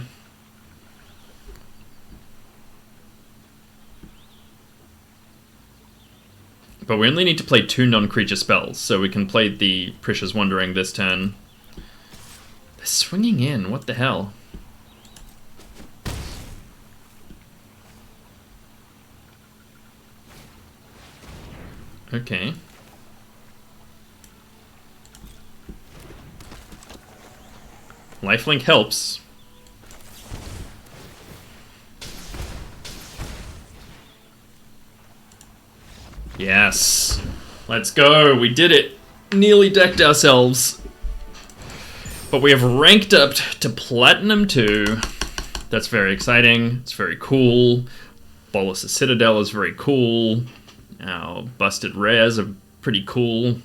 But we only need to play 2 non-creature spells, so we can play the Precious Wandering this turn. They're swinging in, what the hell? Okay. Lifelink helps. Yes. Let's go. We did it. Nearly decked ourselves. But we have ranked up to Platinum 2. That's very exciting. It's very cool. Bolas' Citadel is very cool. Our Busted Rares are pretty cool.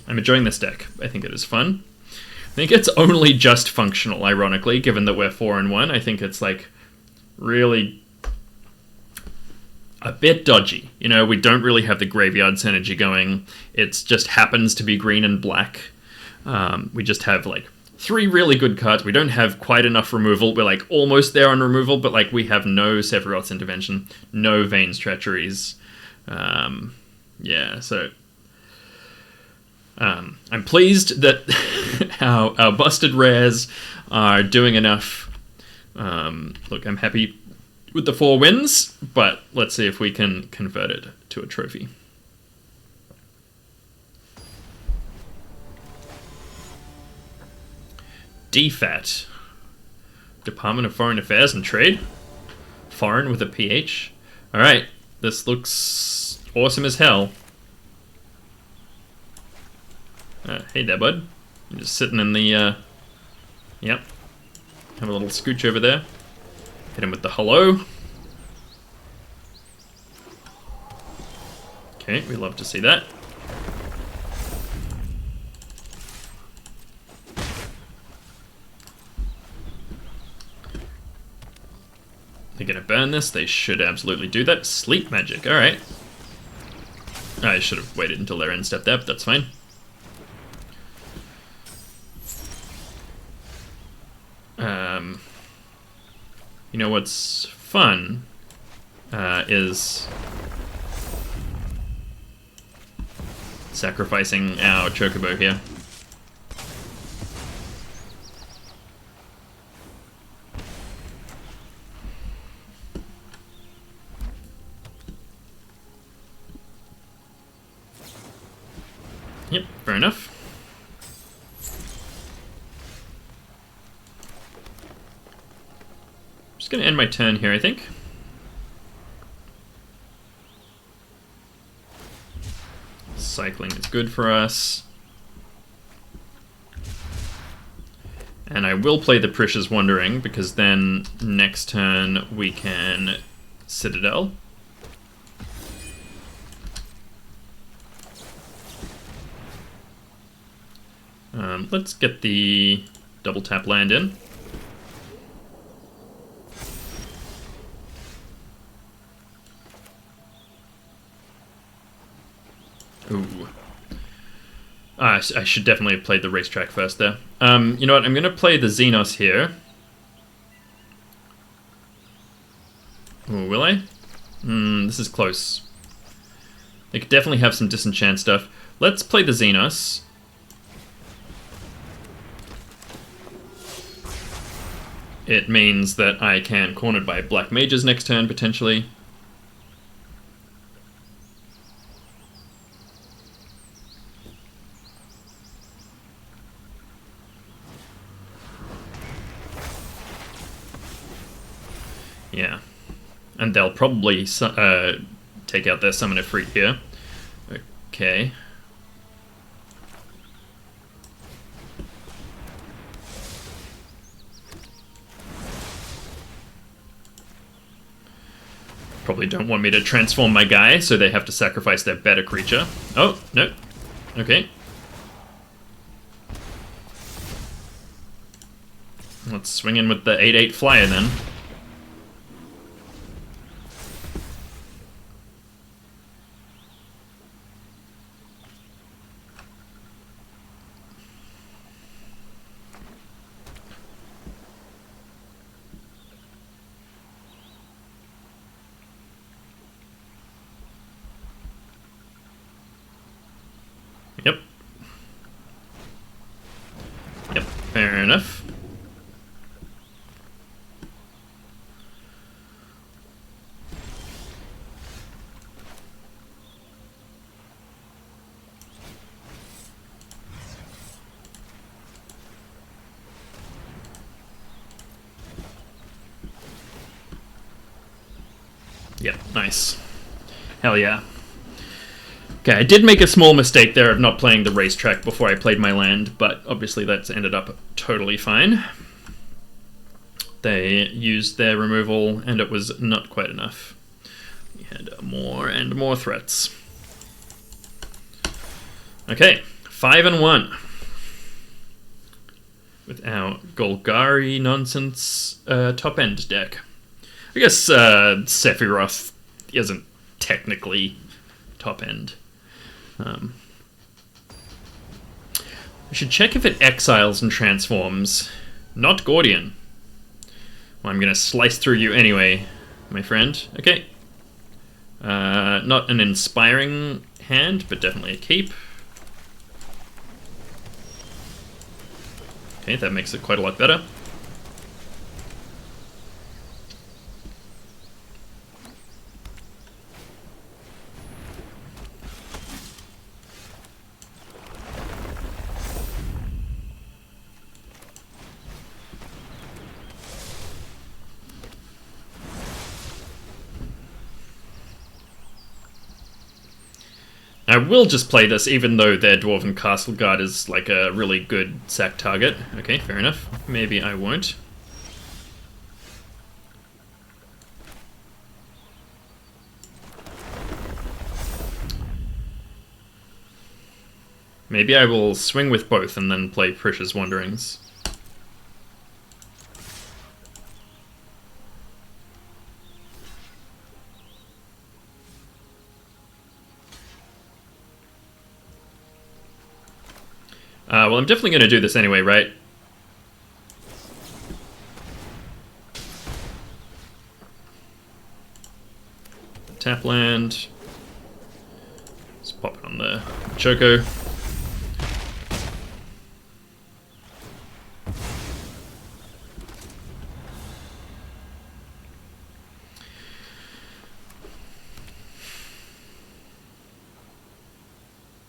I'm enjoying this deck. I think it is fun. I think it's only just functional, ironically, given that we're 4-1. I think it's like really a bit dodgy. You know, we don't really have the graveyard synergy going. It just happens to be green and black. We just have like 3 really good cards. We don't have quite enough removal. We're like almost there on removal, but like we have no Sephiroth's Intervention, no Vane's Treacheries. Yeah, so I'm pleased that our busted rares are doing enough. Look, I'm happy with the 4 wins, but let's see if we can convert it to a trophy. DFAT. Department of Foreign Affairs and Trade. Foreign with a PH. Alright, this looks awesome as hell. Hey there, bud. You're just sitting in the, Yep. Have a little scooch over there. Hit him with the hello. Okay, we love to see that. They're gonna burn this. They should absolutely do that. Sleep magic. Alright. I should have waited until their end step there, but that's fine. You know what's fun is sacrificing our Chocobo here. Yep, fair enough. Just gonna end my turn here, I think. Cycling is good for us. And I will play the Precious Wandering, because then next turn we can Citadel. Let's get the double tap land in. Ooh. I should definitely have played the racetrack first there. You know what? I'm going to play the Xenos here. Ooh, will I? This is close. They could definitely have some disenchant stuff. Let's play the Xenos. It means that I can cornered by black mages next turn, potentially. Yeah. And they'll probably take out their Summon Efreet here. Okay. Probably don't want me to transform my guy, so they have to sacrifice their better creature. Oh, no. Okay. Let's swing in with the 8/8 flyer then. Yep. Yep, fair enough. Yep, nice. Hell yeah. Okay, I did make a small mistake there of not playing the racetrack before I played my land, but obviously that's ended up totally fine. They used their removal, and it was not quite enough. We had more and more threats. Okay, 5-1. With our Golgari nonsense top-end deck. I guess Sephiroth isn't technically top-end. I should check if it exiles and transforms. Not Gordian. Well, I'm going to slice through you anyway, my friend. Okay. Not an inspiring hand, but definitely a keep. Okay, that makes it quite a lot better. I will just play this, even though their Dwarven Castle Guard is like a really good sack target. Okay, fair enough. Maybe I won't. Maybe I will swing with both and then play Precious Wanderings. Well, I'm definitely going to do this anyway, right? Tap land. Let's pop it on the Choco.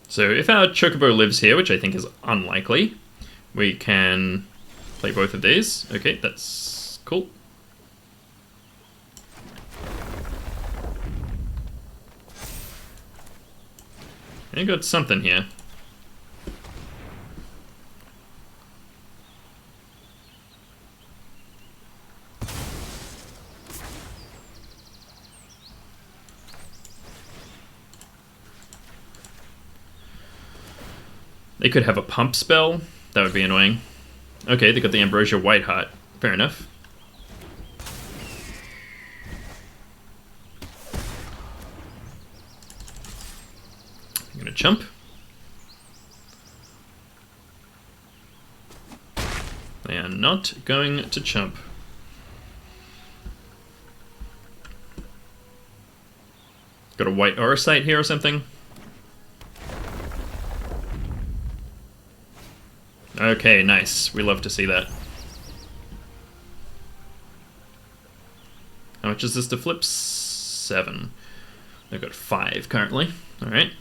So if our Chocobo lives here, which I think is unlikely, we can play both of these. Okay, that's cool. I got something here. They could have a pump spell. That would be annoying. Okay, they got the Ambrosia Whiteheart. Fair enough. I'm gonna chump. They are not going to chump. Got a white Aurosite here or something? Okay, nice. We love to see that. How much is this to flip? 7. They've got 5 currently. Alright.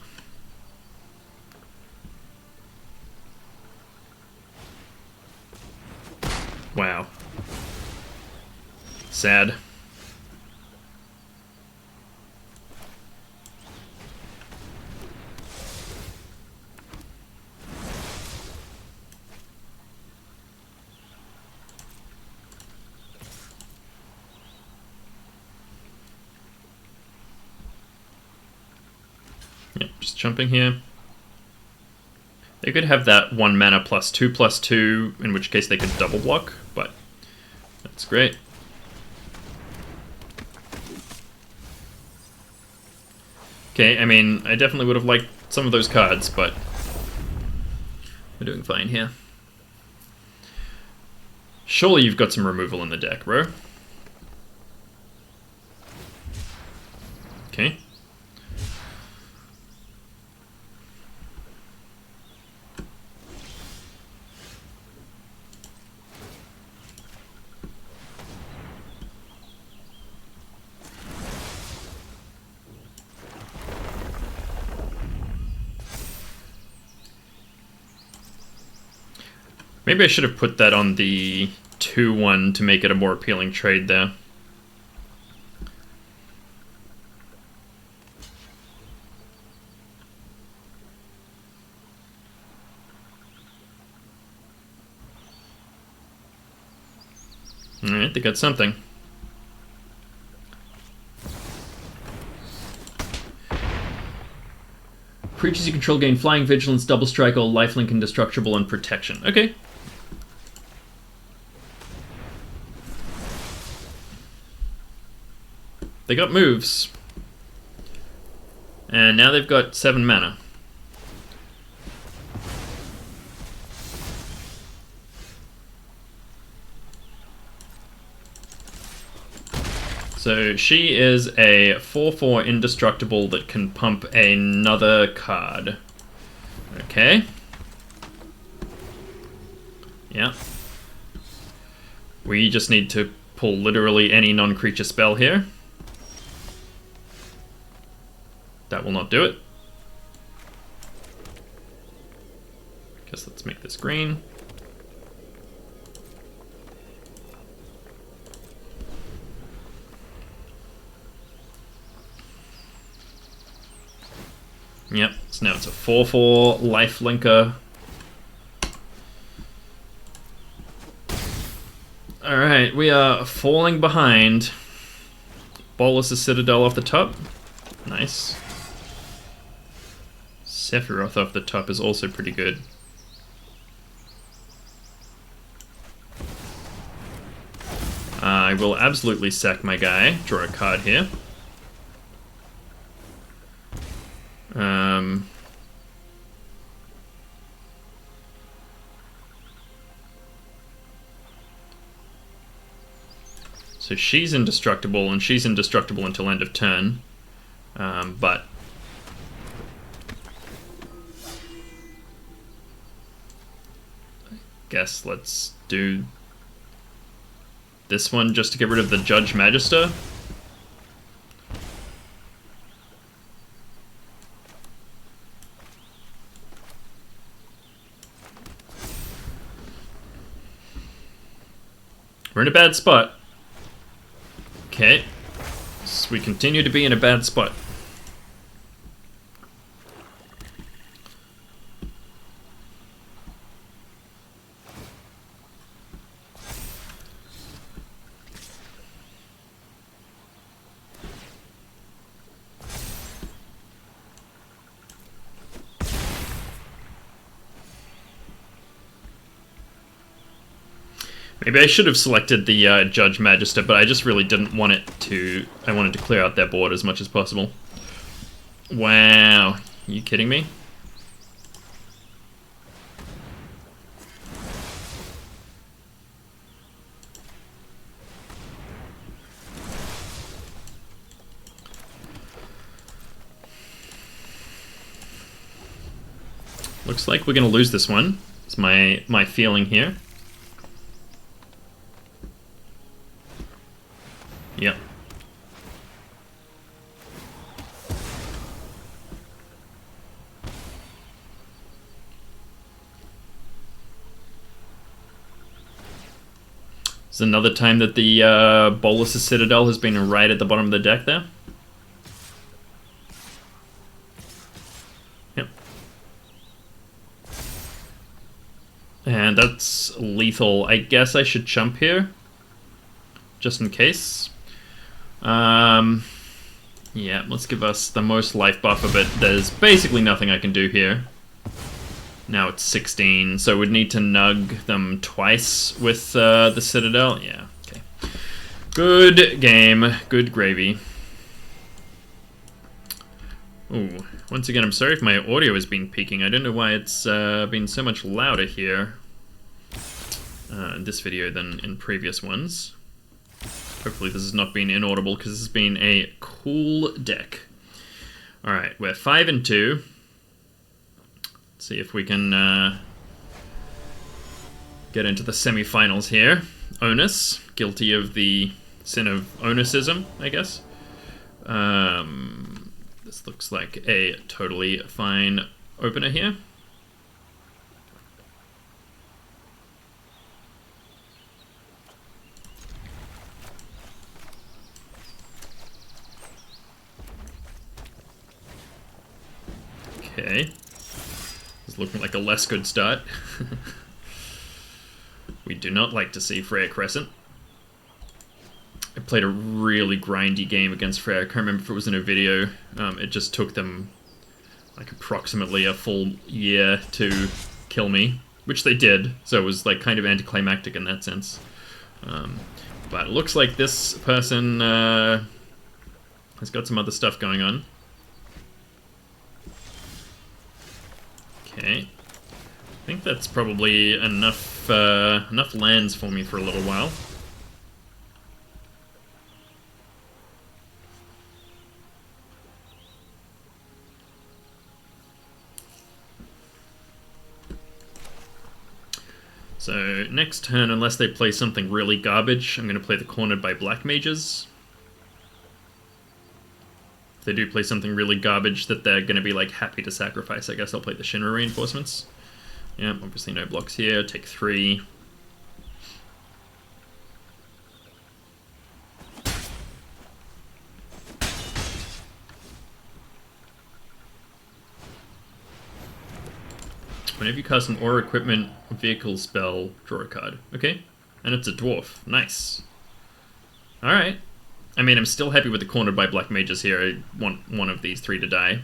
Wow. Sad. Yep, just jumping here. They could have that 1 mana +2/+2, in which case they could double block, but that's great. Okay, I mean, I definitely would have liked some of those cards, but we're doing fine here. Surely you've got some removal in the deck, bro. Okay. Maybe I should have put that on the 2/1 to make it a more appealing trade there. Alright, they got something. Creatures you control gain flying, vigilance, double strike, or lifelink, indestructible, and protection. Okay. They got moves. And now they've got 7 mana. So she is a 4/4 indestructible that can pump another card. Okay. Yeah. We just need to pull literally any non-creature spell here. That will not do it. Guess let's make this green. Yep, so now it's a 4/4 lifelinker. Alright, we are falling behind. Bolas' Citadel off the top. Nice. Sephiroth off the top is also pretty good. I will absolutely sack my guy. Draw a card here. So she's indestructible, and she's indestructible until end of turn. But I guess let's do this one just to get rid of the Judge Magister. We're in a bad spot. Okay. So we continue to be in a bad spot. Maybe I should have selected the Judge Magister, but I just really didn't want it to... I wanted to clear out their board as much as possible. Wow. Are you kidding me? Looks like we're going to lose this one. It's my feeling here. Yep. It's another time that the Bolas' Citadel has been right at the bottom of the deck there. Yep. And that's lethal. I guess I should chump here, just in case. Yeah, let's give us the most life buffer, but there's basically nothing I can do here. Now it's 16, so we'd need to nug them twice with the Citadel. Yeah, okay. Good game. Good gravy. Ooh, once again, I'm sorry if my audio has been peaking. I don't know why it's been so much louder here in this video than in previous ones. Hopefully this has not been inaudible, because this has been a cool deck. Alright, we're 5-2. Let's see if we can get into the semi-finals here. Onus, guilty of the sin of onusism, I guess. This looks like a totally fine opener here. Okay. It's looking like a less good start. We do not like to see Freya Crescent. I played a really grindy game against Freya. I can't remember if it was in a video. It just took them like approximately a full year to kill me, which they did. So it was like kind of anticlimactic in that sense. But it looks like this person has got some other stuff going on. Okay, I think that's probably enough enough lands for me for a little while. So next turn, unless they play something really garbage, I'm going to play the Cornered by Black Mages. If they do play something really garbage that they're going to be like happy to sacrifice, I guess I'll play the Shinra Reinforcements. Yeah, obviously no blocks here. Take 3. Whenever you cast an aura equipment vehicle spell, draw a card. Okay, and it's a dwarf. Nice. Alright. I mean, I'm still happy with the Cornered by Black Mages here. I want one of these 3 to die.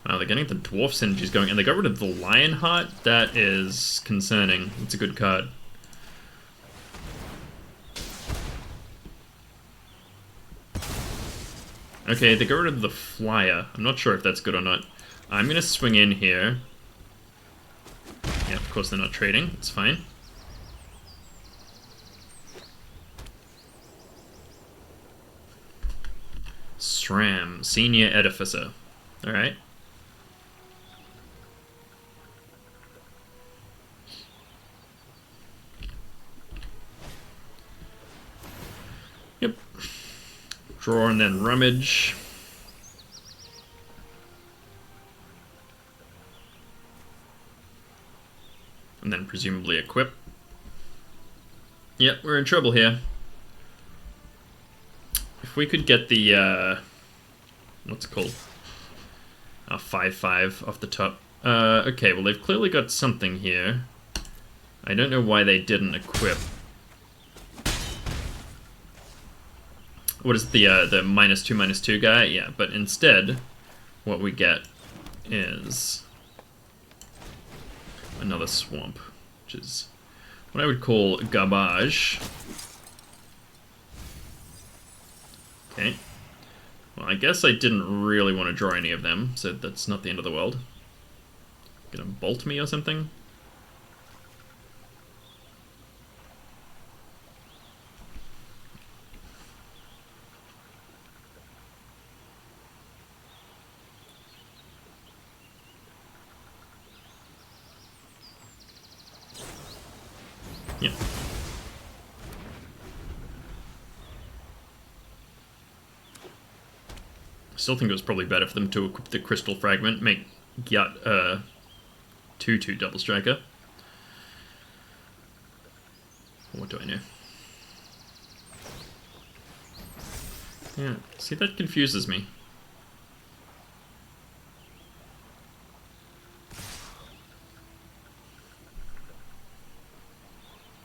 Wow, they're getting the dwarf synergies going, and they got rid of the Lionheart. That is concerning. It's a good card. Okay, they got rid of the Flyer. I'm not sure if that's good or not. I'm going to swing in here. Yeah, of course they're not trading. It's fine. SRAM, Senior Edificer. Alright. Yep. Draw and then rummage. And then presumably equip. Yep, we're in trouble here. If we could get the, what's it called? 5/5 off the top. Okay, well they've clearly got something here. I don't know why they didn't equip. What is the -2/-2 guy? Yeah, but instead, what we get is another swamp, which is what I would call garbage. Okay. Well, I guess I didn't really want to draw any of them, so that's not the end of the world. Gonna bolt me or something? Yeah. Still think it was probably better for them to equip the Crystal Fragment, make Gyat 2/2 Double Striker. What do I know? Yeah, see, that confuses me.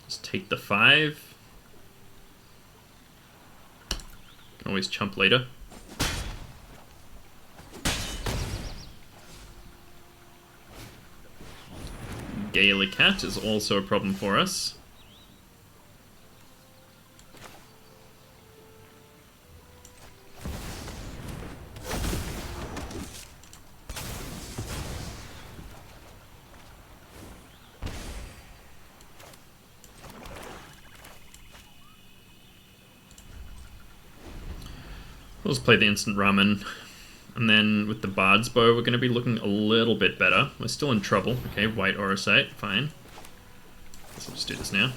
Just take the 5. Can always chump later. Gaelic Cat is also a problem for us. Let's play the Instant Ramen. And then with the Bard's Bow, we're going to be looking a little bit better. We're still in trouble. Okay, White Orosite, fine. Guess I'll just do this now.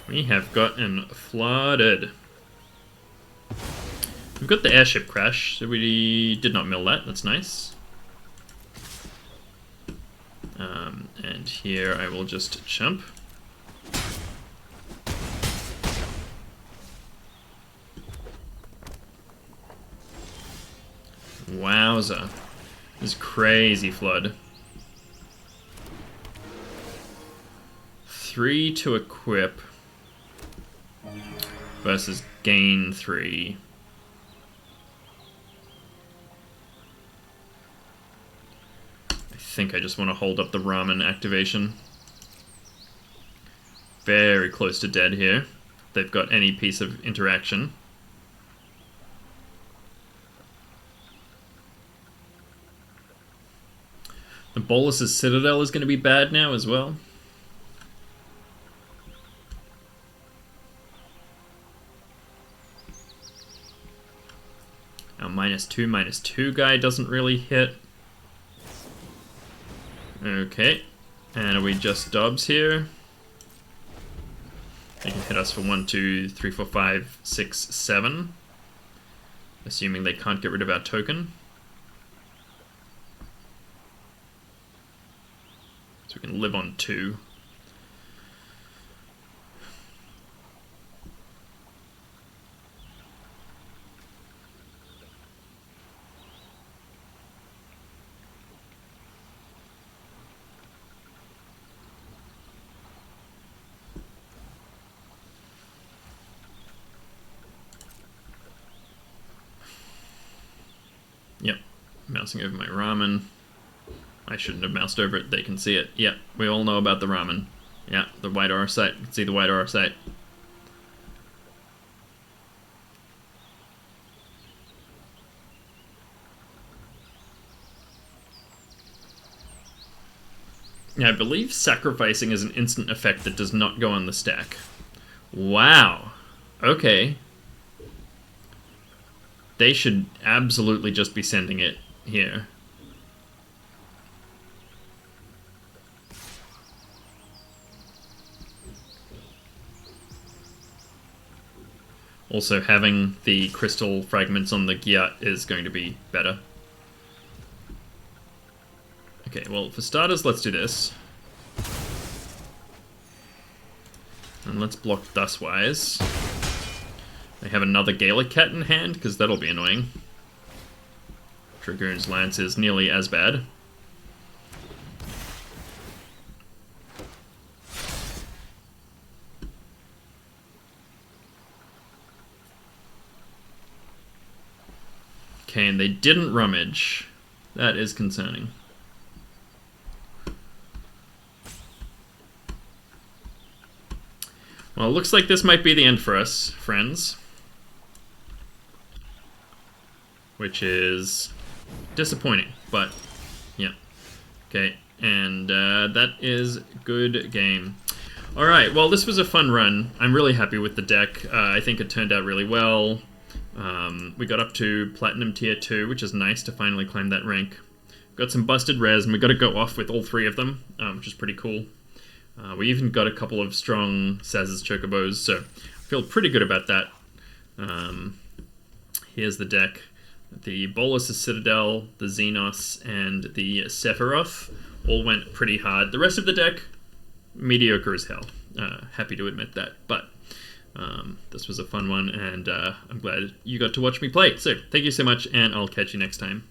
We have gotten flooded. We've got the airship crash, so we did not mill that. That's nice. And here I will just chump. Wowza. This is crazy flood. 3 to equip versus gain 3. I think I just want to hold up the ramen activation. Very close to dead here. If they've got any piece of interaction. The Bolus's Citadel is going to be bad now as well. Our -2/-2 guy doesn't really hit. Okay. And are we just Dobbs here? They can hit us for 1, 2, 3, 4, 5, 6, 7. Assuming they can't get rid of our token. So we can live on 2. Yep, mousing over my ramen. I shouldn't have moused over it, they can see it. Yeah, we all know about the ramen. Yeah, the White Orosite, you can see the White Orosite. Yeah, I believe sacrificing is an instant effect that does not go on the stack. Wow. Okay. They should absolutely just be sending it here. Also, having the crystal fragments on the Gyat is going to be better. Okay, well, for starters, let's do this. And let's block Dustwise. They have another Gaelic Cat in hand, because that'll be annoying. Dragoon's Lance is nearly as bad. Okay, and they didn't rummage. That is concerning. Well, it looks like this might be the end for us, friends. Which is disappointing, but yeah. Okay, and that is good game. Alright, well, this was a fun run. I'm really happy with the deck. I think it turned out really well. We got up to Platinum Tier 2, which is nice to finally climb that rank. Got some busted res, and we got to go off with all three of them, which is pretty cool. We even got a couple of strong Saz's Chocobos, so I feel pretty good about that. Here's the deck. The Bolas' Citadel, the Xenos, and the Sephiroth all went pretty hard. The rest of the deck, mediocre as hell. Happy to admit that, but this was a fun one, and I'm glad you got to watch me play. So, thank you so much, and I'll catch you next time.